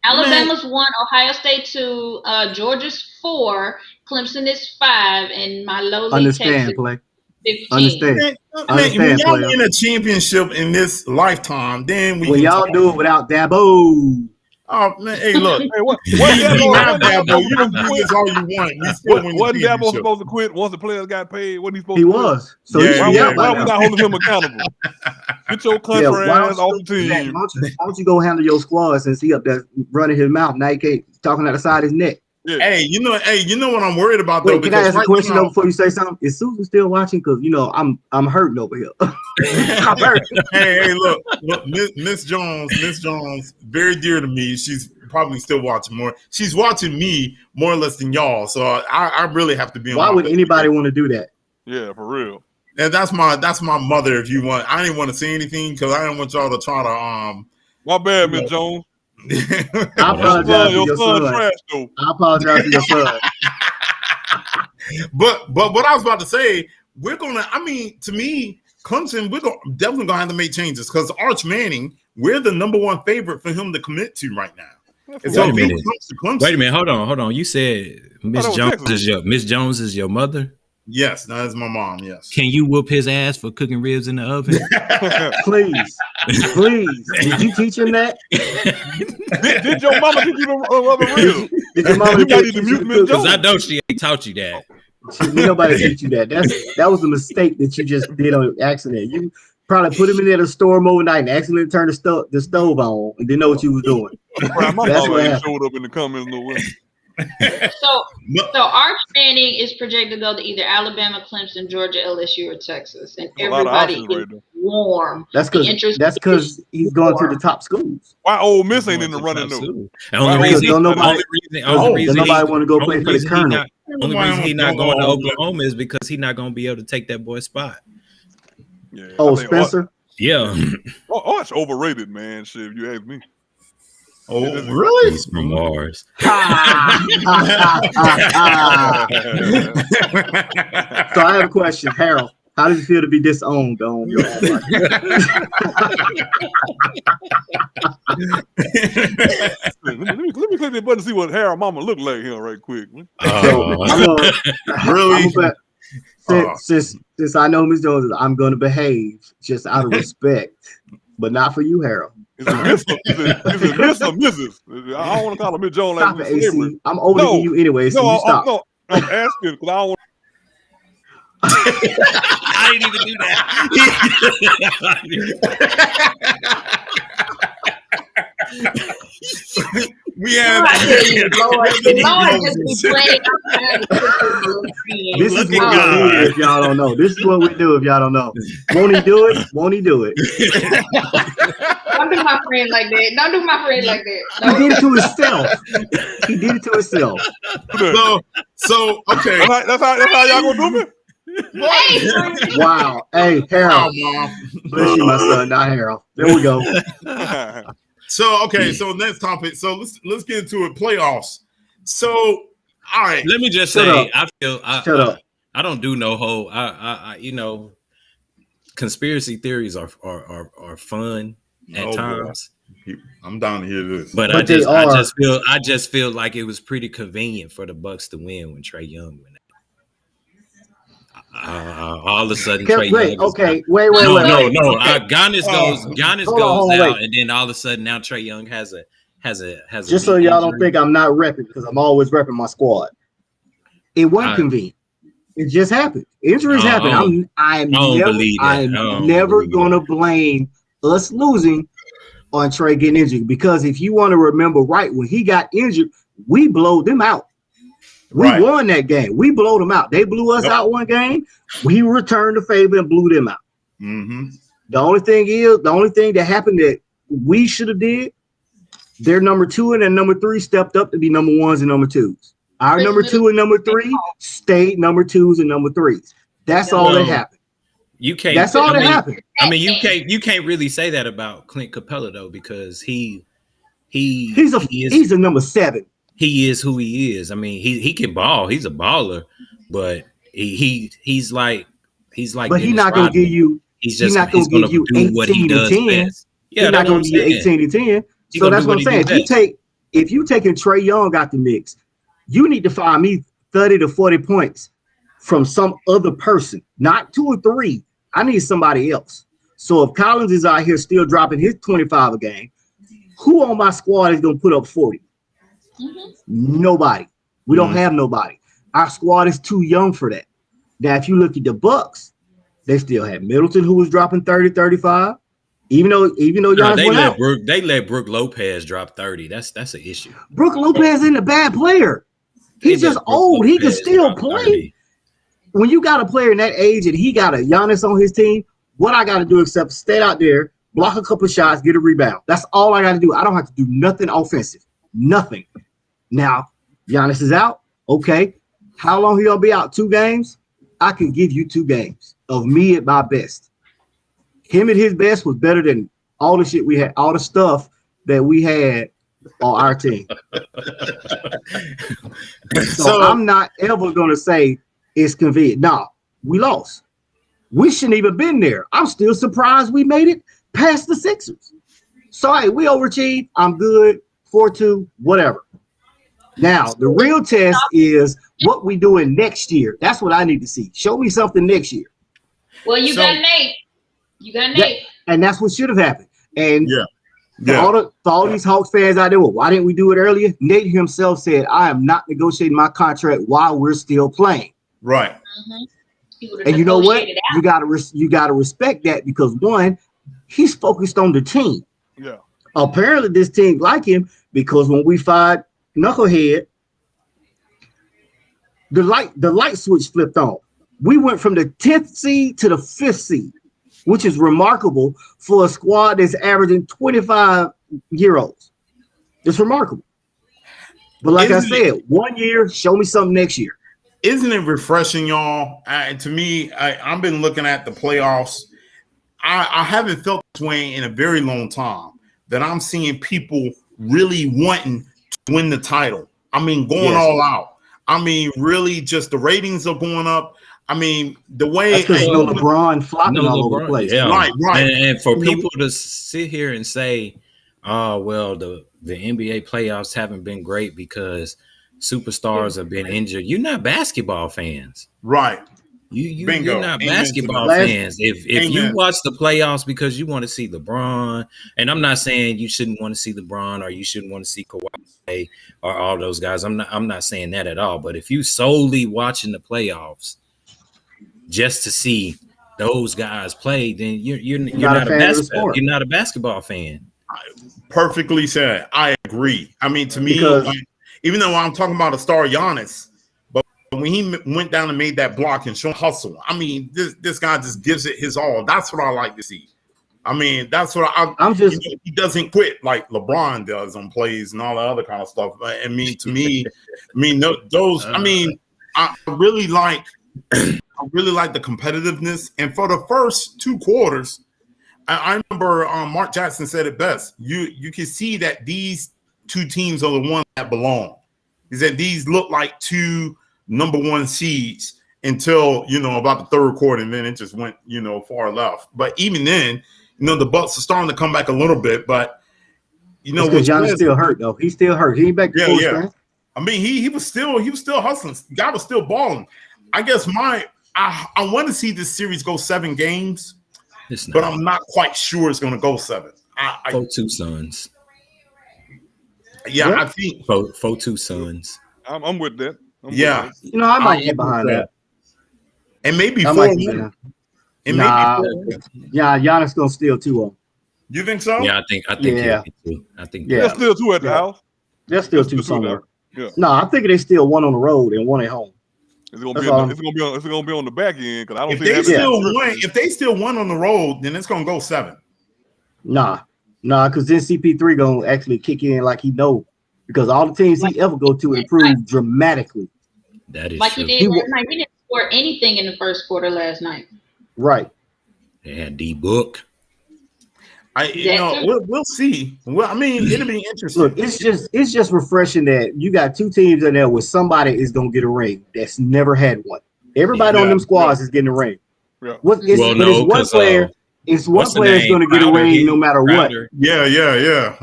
Alabama's 1, Ohio State 2, Georgia's 4, Clemson is 5, and my lowly Understand, Texas play. 15. Understand. Man, Understand, when y'all player. win a championship in this lifetime, then we When can y'all talk. do it without Dabo. Oh man, hey, look. Hey, what We have Dabo? Dabo. You can do this all you want. We still win the Wasn't Dabo championship. supposed to quit once the players got paid? Wasn't he supposed He to quit? was. So Yeah, he should be yeah. out by Why we now. not holding him accountable? Get your country why ass don't off you the do that? team. Why don't you go handle your squad since he up there running his mouth? Now he can't talking out the side of his neck. Yeah. Hey, you know what I'm worried about though. Wait, can I ask a right question now- though before you say something? Is Susan still watching? Because I'm hurting over here. I'm hurting. hey, look, Miss Jones, very dear to me. She's probably still watching more. She's watching me more or less than y'all. So I really have to be on. Why my would best anybody behavior. want to do that? Yeah, for real. And that's my mother. If you want, I didn't want to say anything because I didn't want y'all to try to My bad, Miss Jones. I apologize for Your your son son. trash though. I apologize for your son. But what I was about to say, to me, Clemson, definitely gonna have to make changes because Arch Manning, we're the number 1 favorite for him to commit to right now. And so Wait a if he minute. comes to Clemson, Wait a minute, hold on. You said Miss was Jones Texas. Miss Jones is your mother. yes, that is my mom. Yes. Can you whoop his ass for cooking ribs in the oven? Please. Did you teach him that? Did your mama teach you the rubber real? Did your mama You gotta teach either you mute to Miss cook? Jones. Because I know she ain't taught you that. Nobody teach you that. That was a mistake that you just did on accident. You probably put him in there to store him overnight and accidentally turn the stove on and didn't know what you was doing. My That's mama what ain't happened. showed up in the comments no way. So Arch Manning is projected to go to either Alabama, Clemson, Georgia, LSU, or Texas, and There's a lot of everybody options right is there. warm. That's The interest because is he's going to warm. the top schools. Why Ole Miss ain't in the running though? The Why only Ole reason, Miss don't not in nobody- it? only reason nobody want to go play only for the reason he Colonel. not- only reason he not going to Oklahoma is because he's not going to be able to take that boy's spot. Yeah, I Oh, think Spencer. Yeah, Arch overrated, man. Shit, if you ask me. Oh, really? he's from Mars. So I have a question, Harold. How does it feel to be disowned on your own life? let me click that button and see what Harold Mama look like here right quick. Since I know Miss Jones, I'm going to behave just out of respect, but not for you, Harold. Is it Miss or Mrs.? I don't want to call her Miss Jones like Stop Miss it, Slavery. AC. I'm older than you anyway, so you stop. No, I'm asking because I don't want. I didn't even do We have Lord just be playing. This is Look what at we do God. if y'all don't know. This is what we do if y'all don't know. Won't he do it? Won't he do it? Don't do my friend like that. Don't do my friend like that. He did it to himself. He did it to himself. So okay. That's how y'all gonna do me? Hey, Wow. Hey, Wow, Harold. Mom. Bless you, my son, not Harold. There we go. So okay, so next topic. So let's get into it. Playoffs. So all right. Let me just Shut say, up. Shut up. I don't do no whole. You know, conspiracy theories are fun at times. Boy. I'm down to hear this. But I just feel like it was pretty convenient for the Bucks to win when Trae Young went. All of a sudden, Trae Young. Okay, wait. No. Okay. Giannis goes out, and then all of a sudden now Trae Young has a Just so y'all don't think I'm not repping, because I'm always repping my squad. It wasn't convenient. It just happened. Injuries happen. I'm never gonna blame us losing on Trae getting injured, because if you want to remember right, when he got injured, we blowed them out. We won that game. We blowed them out. They blew us out one game. We returned the favor and blew them out. Mm-hmm. The only thing that happened that we should have did, their number 2 and their number 3 stepped up to be number 1s and number 2s. Our number 2 and number 3 stayed number 2s and number 3s. That's all that happened. You can't. That's all that happened. I mean, you can't really say that about Clint Capella though, because he's a number 7. He is who he is. I mean, he can ball. He's a baller, but he's like. But he's not going to give you. He's not going to give you 18 to 10. Best. Yeah, he's not going to give you 18 to 10. So that's what I'm saying. If you taking Trae Young out the mix, you need to find me 30 to 40 points from some other person, not 2 or 3. I need somebody else. So if Collins is out here still dropping his 25 a game, who on my squad is going to put up 40? Mm-hmm. Nobody. We don't have nobody. Our squad is too young for that. Now, if you look at the Bucks, they still had Middleton, who was dropping 30, 35. Even though Giannis went out. They let Brook Lopez drop 30. That's an issue. Brook Lopez isn't a bad player. He's just old. He can still play. 30. When you got a player in that age and he got a Giannis on his team, what I got to do except stay out there, block a couple of shots, get a rebound. That's all I got to do. I don't have to do nothing offensive. Nothing. Now, Giannis is out. Okay. How long he gonna be out? 2 games? I can give you 2 games of me at my best. Him at his best was better than all the shit we had, all the stuff that we had on our team. So I'm not ever gonna say it's convenient. No, we lost. We shouldn't even been there. I'm still surprised we made it past the Sixers. So hey, we overachieved. I'm good. 4-2, whatever. Now, the real test is what we doing next year. That's what I need to see. Show me something next year. Well, you got Nate. You got Nate. And that's what should have happened. And for all these Hawks fans out there, well, why didn't we do it earlier? Nate himself said, I am not negotiating my contract while we're still playing. Right. Mm-hmm. And you know what? You gotta respect that, because one, he's focused on the team. Yeah. Apparently, this team like him, because when we fired Knucklehead, the light switch flipped on. We went from the 10th seed to the 5th seed, which is remarkable for a squad that's averaging 25-year-olds. It's remarkable. But like I said, 1 year, show me something next year. Isn't it refreshing, y'all? To me, I've been looking at the playoffs. I haven't felt this way in a very long time, that I'm seeing people really wanting to win the title. I mean, going all out. I mean, really, just the ratings are going up. I mean, the way LeBron flopping all over the place. Yeah. Right. And for people to sit here and say, oh, well, the NBA playoffs haven't been great because superstars have been injured. You're not basketball fans. Right. You're not basketball fans. If you watch the playoffs because you want to see LeBron, and I'm not saying you shouldn't want to see LeBron or you shouldn't want to see Kawhi or all those guys. I'm not saying that at all. But if you solely watching the playoffs just to see those guys play, then you're not a basketball fan. Perfectly said. I agree. I mean, to me, even though I'm talking about a star Giannis, but when he went down and made that block and showed hustle, I mean, this guy just gives it his all. That's what I like to see. I mean, that's what he doesn't quit like LeBron does on plays and all the other kind of stuff. I mean, to me, those. I mean, I really like the competitiveness. And for the first 2 quarters, I remember Mark Jackson said it best. You can see that these two teams are the ones that belong. He said these look like two number one seeds until about the third quarter, and then it just went far left. But even then, the Bucks are starting to come back a little bit. But because Giannis still hurt though. He's still hurt. He ain't back to full strength. I mean, he was still hustling. Guy was still balling. I guess I want to see this series go 7 games. But I'm not quite sure it's going to go 7. 4-2 Suns. Yeah, what? I think 4-2 Suns. I'm with that. Yeah, I might get behind that. And maybe 4. Yeah, Giannis gonna steal 2. You think so? Yeah, I think. Yeah, I think. There's still 2 at the house. There's still 2 somewhere. Yeah. No, I'm thinking they still 1 on the road and 1 at home. It's gonna be on the back end because I don't. If they still won on the road, then it's gonna go 7. Nah, because then CP3 gonna actually kick in like he know, because all the teams he ever go to improve dramatically. That is like true. He did last night. He didn't score anything in the first quarter last night. Right. They had D-Book. We'll see. Well, I mean, it'll be interesting. Look, it's just refreshing that you got 2 teams in there where somebody is gonna get a ring that's never had one. Everybody on them squads is getting a ring. Yeah. It's one player. It's one player that's gonna get a ring no matter what. Yeah.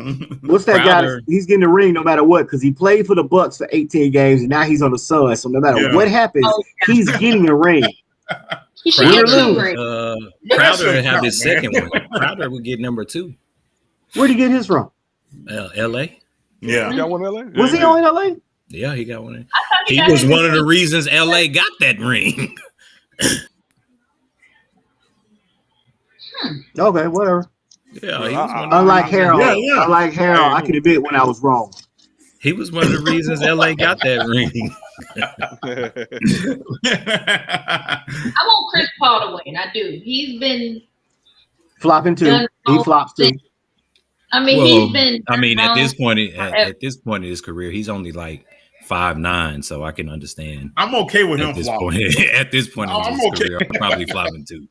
What's that guy? He's getting a ring no matter what because he played for the Bucks for 18 games and now he's on the Suns. So no matter what happens, he's getting a ring. He should get 2 rings. Crowder would have his second one. Crowder would get number 2. Where'd he get his from? L.A. Yeah. He got one in LA? Was he on L.A.? Yeah, he got one. He was one of the reasons L.A. got that ring. Okay, whatever. Yeah, he was unlike Harold. Unlike Harold, I can admit when I was wrong. He was one of the reasons LA got that ring. I want Chris Paul to win. I do. He's been flopping too. He flops too. He's been. At this point in his career, he's only like 5'9", so I can understand. I'm okay with him flopping. At this point in his career, I'm probably flopping too.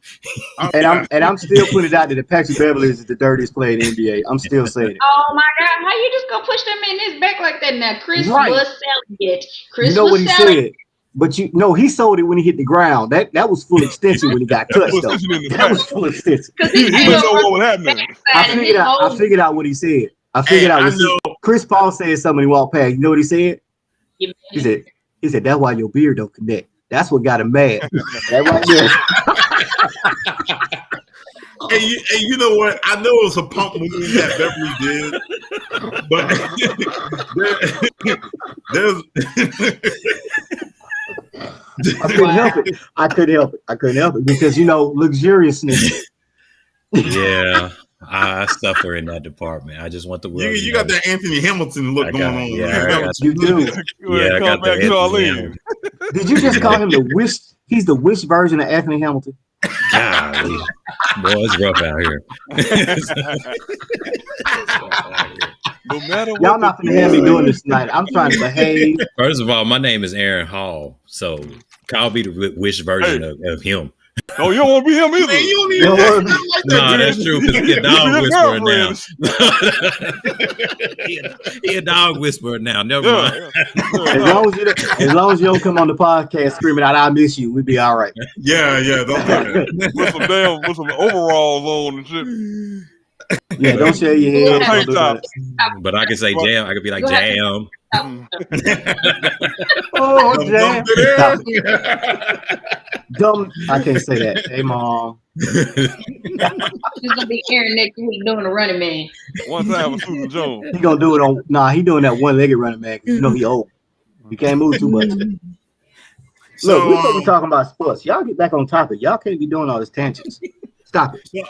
and I'm still putting it out there that Patrick Beverly is the dirtiest player in the NBA. I'm still saying it. Oh my God! How you just gonna push them in his back like that? Now Chris was selling it. Chris what he said. But he sold it when he hit the ground. That was full extension when he got touched. Though. That was full extension. He didn't know what was happening. I figured out what he said. I figured out what Chris Paul said something when he walked past. You know what he said? He said that's why your beard don't connect. That's what got him mad. That right there. And you know what? I know it was a pump move that Beverly did, but I couldn't help it because luxuriousness. Yeah. I suffer in that department. I just want the world. You got that Anthony Hamilton look going on. Yeah, you do. Yeah, I got that. Did you just call him the wish? He's the wish version of Anthony Hamilton. Golly. Boy, it's rough out here. No matter what, y'all not gonna have me doing this tonight. I'm trying to behave. First of all, my name is Aaron Hall, so I'll be the wish version of him. No, you don't want to be him either. Man, you don't even no, that's true because he a dog whisperer now. he a dog whisperer now. Never mind. As long as you don't come on the podcast screaming out, "I miss you," we'd be all right. Yeah, don't do that. with some overalls on and shit. Yeah, don't share your head. But I can say jam. I could be like jam. Oh, jam. Dumb. I can't say that. Hey, mom. He's gonna be Aaron next week doing a running man. One time with Susan Jones. He gonna do it on. Nah, he doing that one-legged running man. He old. He can't move too much. So, look, we're supposed to be talking about sports. Y'all get back on topic. Y'all can't be doing all this tangents. Stop it. Yeah,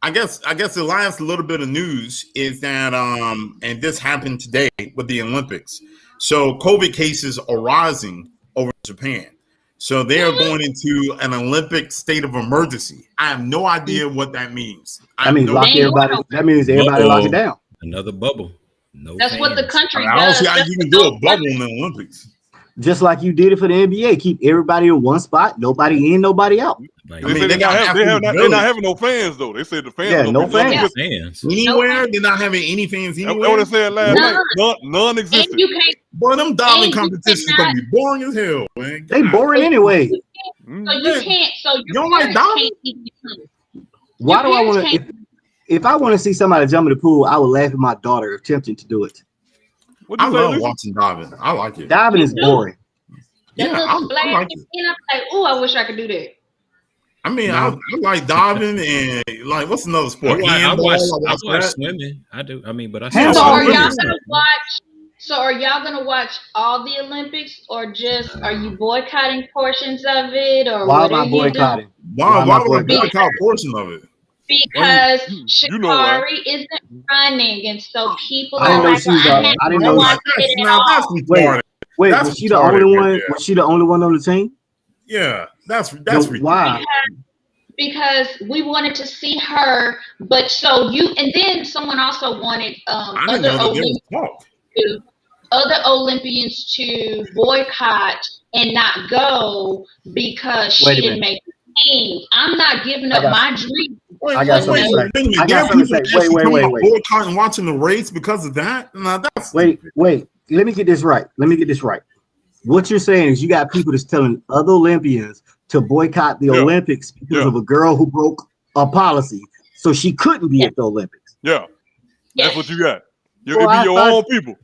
I guess the last little bit of news is that and this happened today with the Olympics. So COVID cases are rising over Japan. So they are going into an Olympic state of emergency. I have no idea what that means. That means That means everybody lock it down. Another bubble. That's what the country does. I don't see how you can do a bubble in the Olympics. Just like you did it for the NBA. Keep everybody in one spot. Nobody in, nobody out. Like, They said they're not having no fans though. They said the fans. Yeah, no fans. Anywhere they're not having any fans That's anywhere. what they said last night. Non-existent. And you can't. Boy, them diving And you competitions cannot- gonna be boring as hell, man. They boring anyway. So you can't. So You don't like parents diving? can't even come. Why do I parents want to? can't- If I want to see somebody jump in the pool, I would laugh at my daughter attempting to do it. What'd I you say, love Lisa? watching diving. I like it. Diving is boring. That Yeah, little I splash like it. and I'm like, oh, I wish I could do that. I mean, No. I like diving and like what's another I sport? watch Handball, watch swimming. I do. I mean, but I Handball. So still are Oh, y'all yeah. gonna watch? So are y'all gonna watch all the Olympics, or just are you boycotting portions of it, or Why what am are I you doing? boycotting? Why am I would I boycotting? boycott a portion of it? Because You know why. Shikari isn't running, and so people I didn't are know like, she was well, a- I I didn't haven't know- watched it at Now that's all. retarded. Wait, That's was she the retarded only right one? there. Was she the only one on the team? Yeah, that's Then retarded. why? Because we wanted to see her, but so you, and then someone also wanted I didn't know that there was talk. other Olympians to boycott and not go because Wait a she didn't minute. make the team. I'm not giving I up got- my dream. I got something to say. Wait a minute. I got There are something people to say. actually coming out Wait. boycotting watching the race because of that. Now that's Wait. stupid. Let me get this right. What you're saying is you got people that's telling other Olympians to boycott the Yeah. Olympics because Yeah. of a girl who broke a policy, so she couldn't be at the Olympics. Yeah, that's Yes. what you got. You Well, can I be your thought- own people.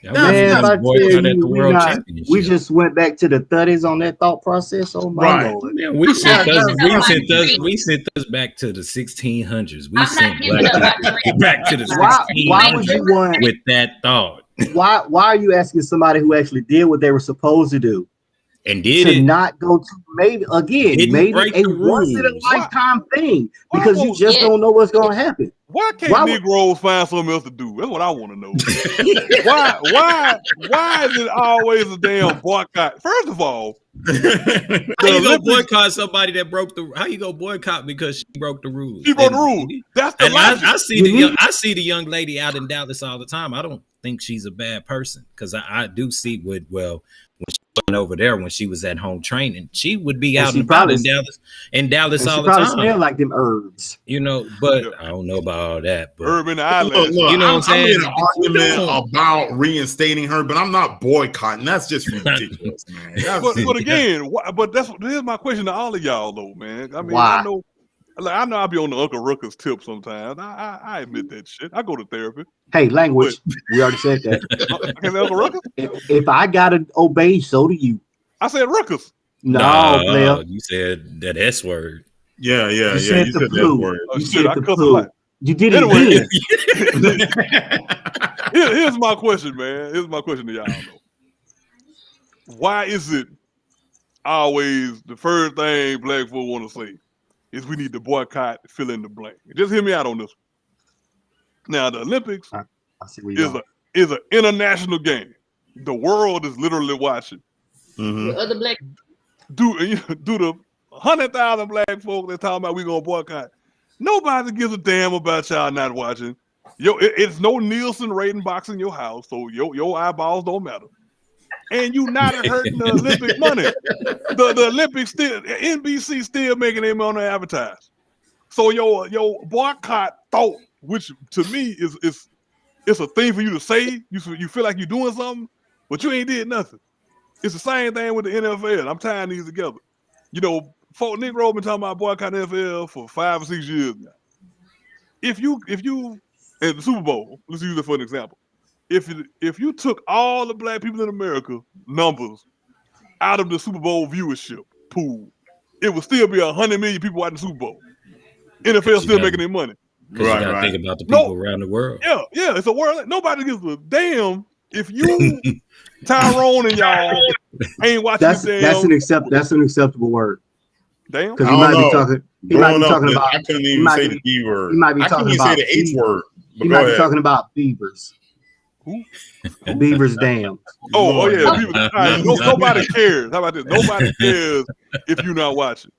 Man, if I tell you we just went back to the 30s on that thought process. Oh my Right. lord! Yeah, we sent Yeah, us back to the 1600s. We I'm sent not giving up my dream. back to the Why would 1600s you want? with that thought Why are you asking somebody who actually did what they were supposed to do and did to it? not go to maybe Didn't break a the once in a rules. lifetime thing Why because you won't- just don't know what's going to happen? Why can't Why would- Negroes find something else to do? That's what I want to know. Why is it always a damn boycott? First of all, How the you gonna Olympics, boycott somebody that broke the? How you gonna boycott because she broke the rules? she broke the rule. That's the And logic. I see the young lady out in Dallas all the time. I don't think she's a bad person because I do see when she went over there when she was at home training, she would be And out she and about probably- in Dallas And she all the probably time. smell like them herbs. You know, but Yeah. I don't know about all that. But Urban Look, Island. look, You know what I'm I made saying? an argument about reinstating her, but I'm not boycotting. That's just ridiculous, man. That's But again, here's my question to all of y'all though, man. I mean, Why? I know I be on the Uncle Ruckus tip sometimes. I admit that shit. I go to therapy. Hey, language. We already said that. I can say Uncle Ruckus. If I gotta obey, so do you. I said Ruckus. No, player. you said that S word. yeah. You You said said the that poo. word. Oh, You shit, said I the cuss a poo. lot. You did Anyway. it again. Here's my question, man. Here's my question to y'all though. Why is it always the first thing black folk want to say is we need to boycott, fill in the blank? Just hear me out on this. Now the Olympics I see where you're is an international game. The world is literally watching. Mhm. The other black Do the 100,000 black folk that talking about we gonna boycott? Nobody gives a damn about y'all not watching. It's no Nielsen rating box in your house, so your eyeballs don't matter. And you not hurting the Olympic money. The Olympics still, NBC still making their money advertise. So your boycott thought, which to me is it's a thing for you to say. You feel like you're doing something, but you ain't did nothing. It's the same thing with the NFL. I'm tying these together. You know, folk Negro been talking about boycotting NFL for 5 or 6 years now. If you in the Super Bowl, let's use it for an example. If you took all the black people in America numbers out of the Super Bowl viewership pool, it would still be 100 million people watching the Super Bowl. NFL still making their money. Because you gotta think about the people around the world. Yeah, it's a world. Nobody gives a damn if you, Tyrone and y'all ain't watching That's an acceptable word. Damn. Because he might be talking. He might be Growing up, talking about. I couldn't even say the D word. He might be I couldn't talking even say about the H word. But He go might be ahead. talking about beavers. Who? Beavers dams. Oh yeah. Lord. People, all right, nobody cares. How about this? Nobody cares if you're not watching.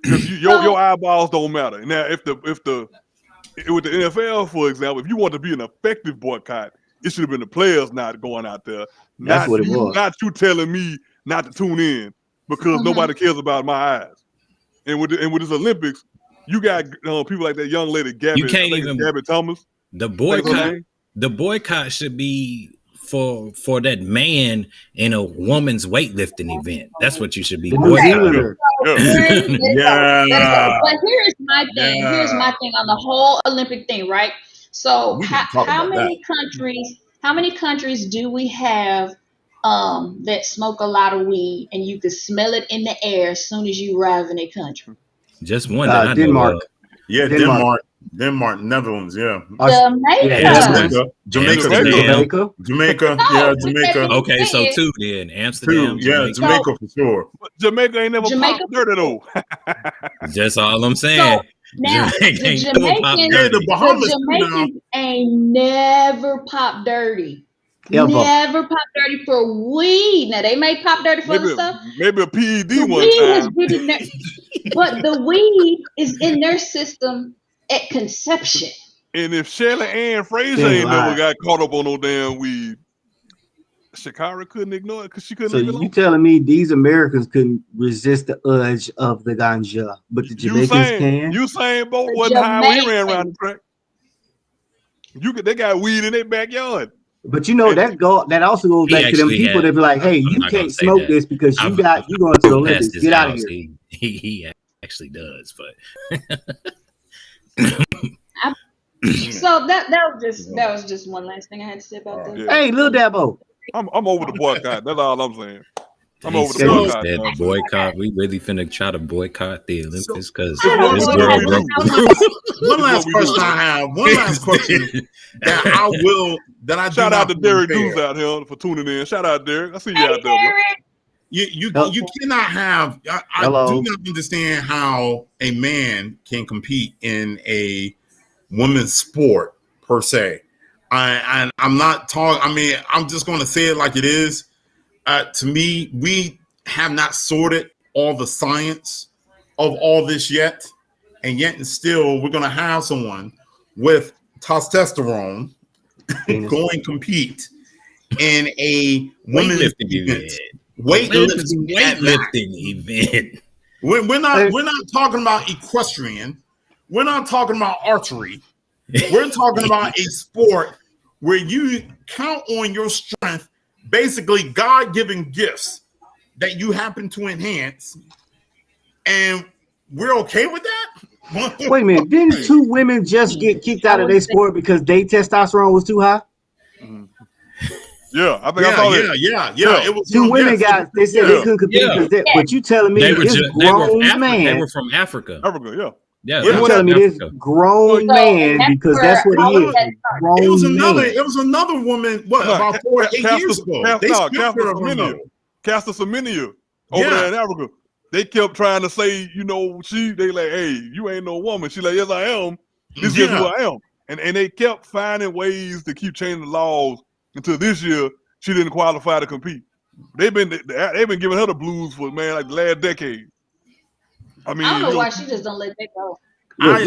Because your eyeballs don't matter. Now, with the NFL, for example, if you want to be an effective boycott, It should have been the players not going out there. That's what it was. Not you telling me not to tune in because nobody cares about my eyes. And with this Olympics, you got people like that young lady Gabby. You can't even Gabby Thomas. The boycott should be for that man in a woman's weightlifting event. That's what you should be boycotting. Yeah. But here's my thing. Yeah. Here's my thing on the whole Olympic thing, right? So how many countries do we have that smoke a lot of weed and you can smell it in the air as soon as you arrive in a country? Just one. That I Denmark. know of. Yeah, Denmark, Netherlands, yeah. Jamaica. No, Jamaica. Okay, so two then. Amsterdam. Jamaica for sure. But Jamaica ain't never popped dirty though. That's all I'm saying. So, now, the Jamaicans ain't never popped dirty. Never popped dirty for weed. Now they may pop dirty for other stuff. Maybe a PED the one weed time. Has been in their, but the weed is in their system at conception. And if Shelly Ann Fraser ain't never got caught up on no damn weed, Shakira couldn't ignore it because she couldn't. So leave it you alone. telling me these Americans couldn't resist the urge of the ganja, but the Jamaicans can? Usain Bolt wasn't high when he ran around the track. They got weed in their backyard. But you know that also goes back to them people that be like, "Hey, you can't smoke this because you going to the Olympics. Get out of here." He actually does, but so that was just one last thing I had to say about that. Hey, Lil Dabo. I'm over the boycott. That's all I'm saying. I'm over the boycott. That boycott. We really finna try to boycott the Olympics because this girl broke. One last question I have. One last question that I shout out to Derek Deuce out here for tuning in. Shout out Derek. I see you out there, bro. You cannot have. I do not understand how a man can compete in a women's sport per se. I'm not talking. I mean, I'm just going to say it like it is. To me, we have not sorted all the science of all this yet, and yet and still, we're going to have someone with testosterone going compete in a women's event. Weightlifting event. We're not talking about equestrian. We're not talking about archery. We're talking about a sport where you count on your strength, basically God-given gifts that you happen to enhance, and we're okay with that? Wait a minute, didn't two women just get kicked out of their sport because their testosterone was too high? Yeah, I think I saw that. Yeah. It was two women guys. They said they couldn't compete because but you telling me this grown man? They were from Africa. Yeah, you're telling me this grown man because that's what he is. It was another woman. What about 4 or 8 years ago? Caster Semenya over there in Africa. They kept trying to say, they like, hey, you ain't no woman. She like, yes, I am. This is who I am. And they kept finding ways to keep changing the laws until this year she didn't qualify to compete. They've been giving her the blues for like the last decade. I mean, I don't know why she just don't let that go. I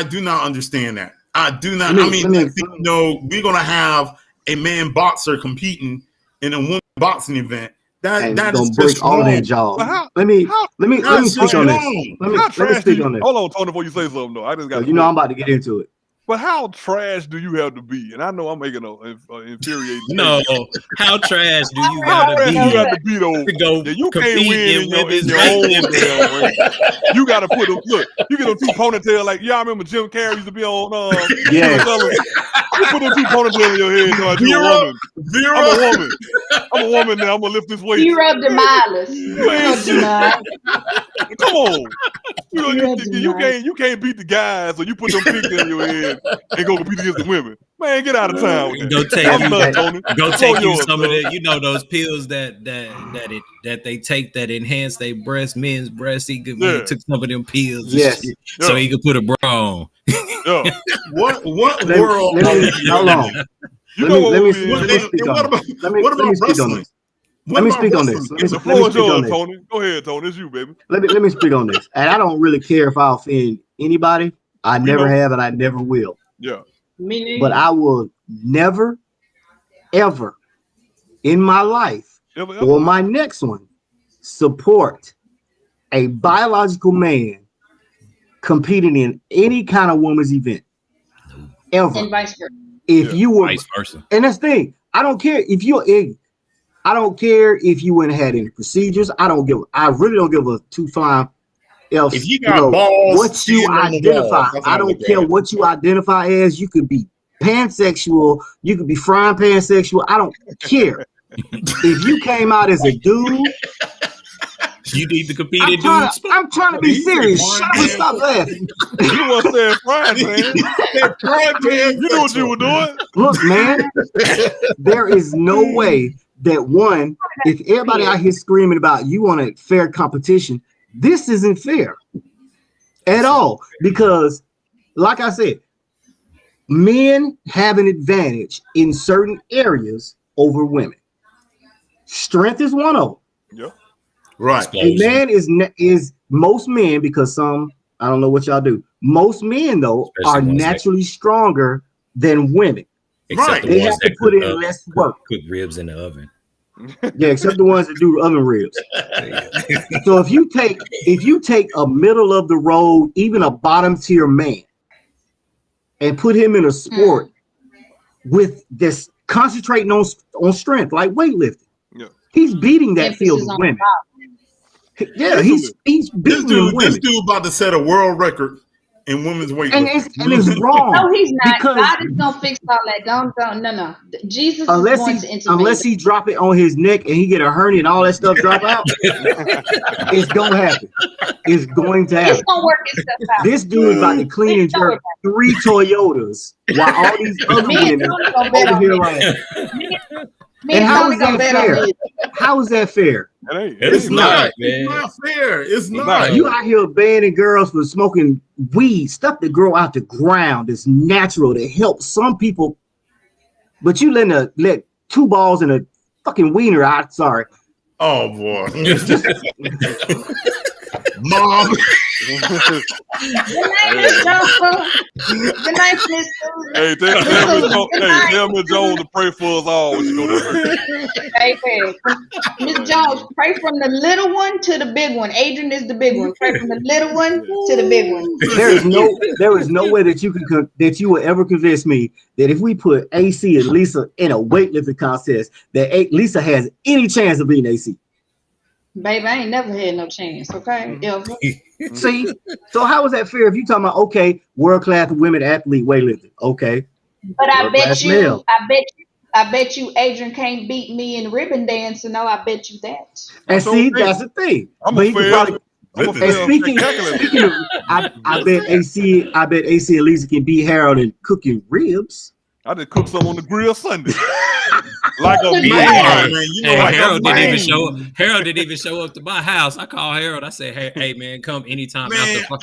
do not understand that. I do not. We're gonna have a man boxer competing in a woman boxing event. That is break all their jaws. Let me speak on this. Let me speak on this. Hold on, Tony, before you say something though. I just got. I'm about to get into it. But how trash do you have to be? And I know I'm making an infuriating. No, how trash do you gotta be? You got to be though. You can't win in your own damn way. You got to put them. Look, you get them two ponytail like I remember Jim Carrey used to be on. You put them two ponytail in your head. So you're a woman. I'm a woman. I'm a woman now. I'm gonna lift this weight. You rubbed the mileage. Come on. You can't beat the guys, so you put them pigs in your head and go compete against the women. Man, get out of town with that. Go take you some of the, those pills that they take that enhance their breasts, men's breasts. He took some of them pills, so he could put a bra on. What world? Hold on. Let me speak on this. Let me speak on this. The floor is yours, Tony. Go ahead, Tony. It's you, baby. Let me speak on this. And I don't really care if I offend anybody. I never have and I never will. Yeah. Me neither. but I will never, ever in my life Ever. or my next one support a biological man competing in any kind of woman's event ever. And vice versa. If you were, Vice versa. and that's the thing, I don't care if you're I don't care if you went and had any procedures. I really don't give a two flying else. If you got balls, what you identify, I don't care what you identify as. You could be pansexual, you could be frying pansexual. I don't care. If you came out as a dude, You need to compete in dudes. I'm trying to be serious. Shut up and stop laughing. You want to say frying pan? You know what you were doing. Look, man, there is no way that one, if everybody out here screaming about you want a fair competition, this isn't fair at all. Because, like I said, men have an advantage in certain areas over women. Strength is one of them. Yeah. Right. A man is most men, because some, I don't know what y'all do. Most men though are naturally stronger than women. Except the They ones have to that put in less work. cook ribs in the oven. Yeah, except the ones that do oven ribs. So if you take a middle of the road, even a bottom tier man, and put him in a sport with this concentrating on strength, like weightlifting, he's beating that field of women. Yeah, he's beating them women. This dude about to set a world record in women's weightlifting. And it's wrong. No, he's not. Because God is gonna fix all that. Don't. No. Jesus is going to intervene. Unless he drop it on his neck and he get a hernia and all that stuff drop out, it's gonna happen. It's going to happen. It's gonna work itself out. This dude is about to clean and jerk 3 Toyotas while all these other women over here like. And how is that fair? How is that fair? It's not. It's not fair. It's not. You out here banning girls for smoking weed, stuff that grow out the ground. It's natural to help some people, but you let 2 balls and a fucking wiener out. Sorry. Oh boy. Mom. Good night, Miss Jones. Good night, Miss Susan. Hey, tell Miss Jones to pray for us all. Hey, Miss Jones, pray from the little one to the big one. Adrian is the big one. Pray from the little one to the big one. There is no way that you will ever convince me that if we put AC and Lisa in a weightlifting contest, that Lisa has any chance of beating AC. Baby, I ain't never had no chance, okay? See, so how is that fair if you talking about, okay, world-class women athlete weightlifting, okay? But I bet you Adrian can't beat me in ribbon dancing. No, I bet you that. And see, that's the thing. Speaking of, I bet AC and Lisa can beat Harold in cooking ribs. I just cooked some on the grill Sunday. Like a man. Harold didn't even show up to my house. I called Harold. I said, hey man, come anytime after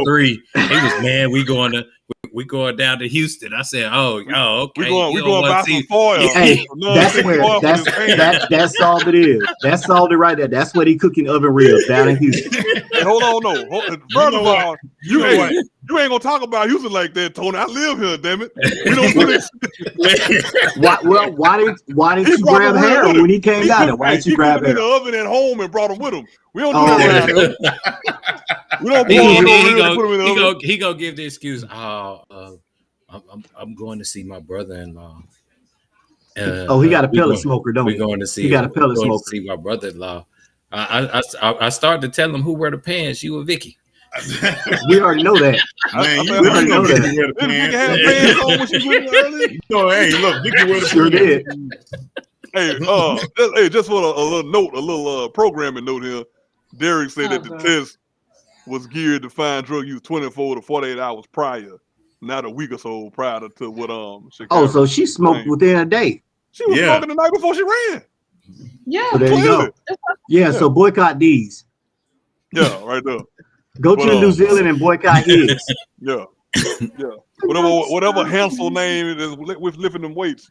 3. He was, man, we going down to Houston. I said, okay. We going buy some foil. Hey, that's all it is. That's all it right there. That's what he cooking oven ribs down in Houston. Hey, hold on, no. First of all, you ain't gonna talk about Houston like that, Tony. I live here, damn it. We don't do this. Why didn't you grab Harold when he came down there? Why didn't you grab Harold? He put him in the oven at home and brought him with him. We don't do that around here. We don't put him in the oven. He gonna give the excuse. I'm going to see my brother-in-law. He got a pellet smoker, don't he? We're going to see. He got a pellet smoker. To see my brother-in-law. I started to tell him who wear the pants. You and Vicky. We already know that. Man, we already know that. Hey, look, Vicky wear the sure did. Hey, just for a little programming note here. Derek said that the test was geared to find drug use 24 to 48 hours prior, not a week or so prior to what Chicago. So she smoked within a day. She was smoking the night before she ran. Yeah, so there you go. Yeah, so boycott these. Yeah, right there. Go to New Zealand and boycott his. Yeah. Whatever Hansel name it is with lifting them weights.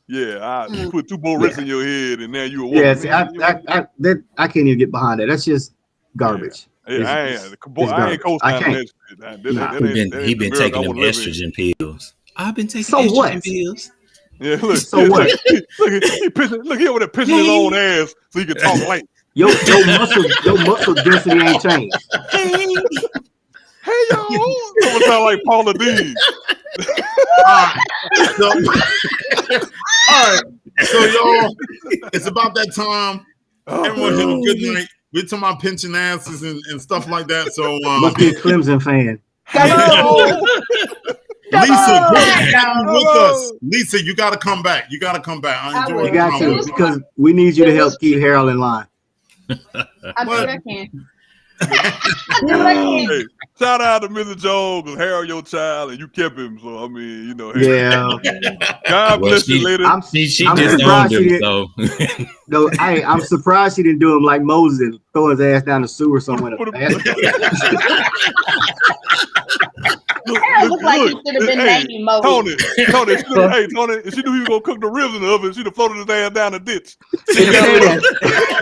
Yeah, you put 2 bullets in your head and now you a woman. Yeah, see, I can't even get behind that. That's just garbage. Yeah, I ain't co-signing that shit. He been taking them estrogen pills. I've been taking So estrogen what? pills. Yeah, look. So what? Look, he over there pissing his own ass so he can talk like. Your muscle density ain't changed. Hey y'all, someone sound like Paula Dean. All right, so y'all, it's about that time. Everyone have a good night. We're talking about pinching asses and stuff like that. So Must be a Clemson fan. Lisa, great having you with us. Lisa, you got to come back. You got to come back. I enjoy You it. got to, because we need you to help keep Harold in line. I do what I can. I do what I can. Hey, shout out to Mr. Jones, because Harold your child and you kept him. So I mean, you know, Yeah. God Well, bless you, lady. She I'm just surprised owned she him, so. No, I'm surprised she didn't do him like Moses and throw his ass down the sewer somewhere. Harold looked like he should have been naming Moses. Tony, if she knew he was gonna cook the ribs in the oven, she'd have floated his ass down the ditch. In the pan.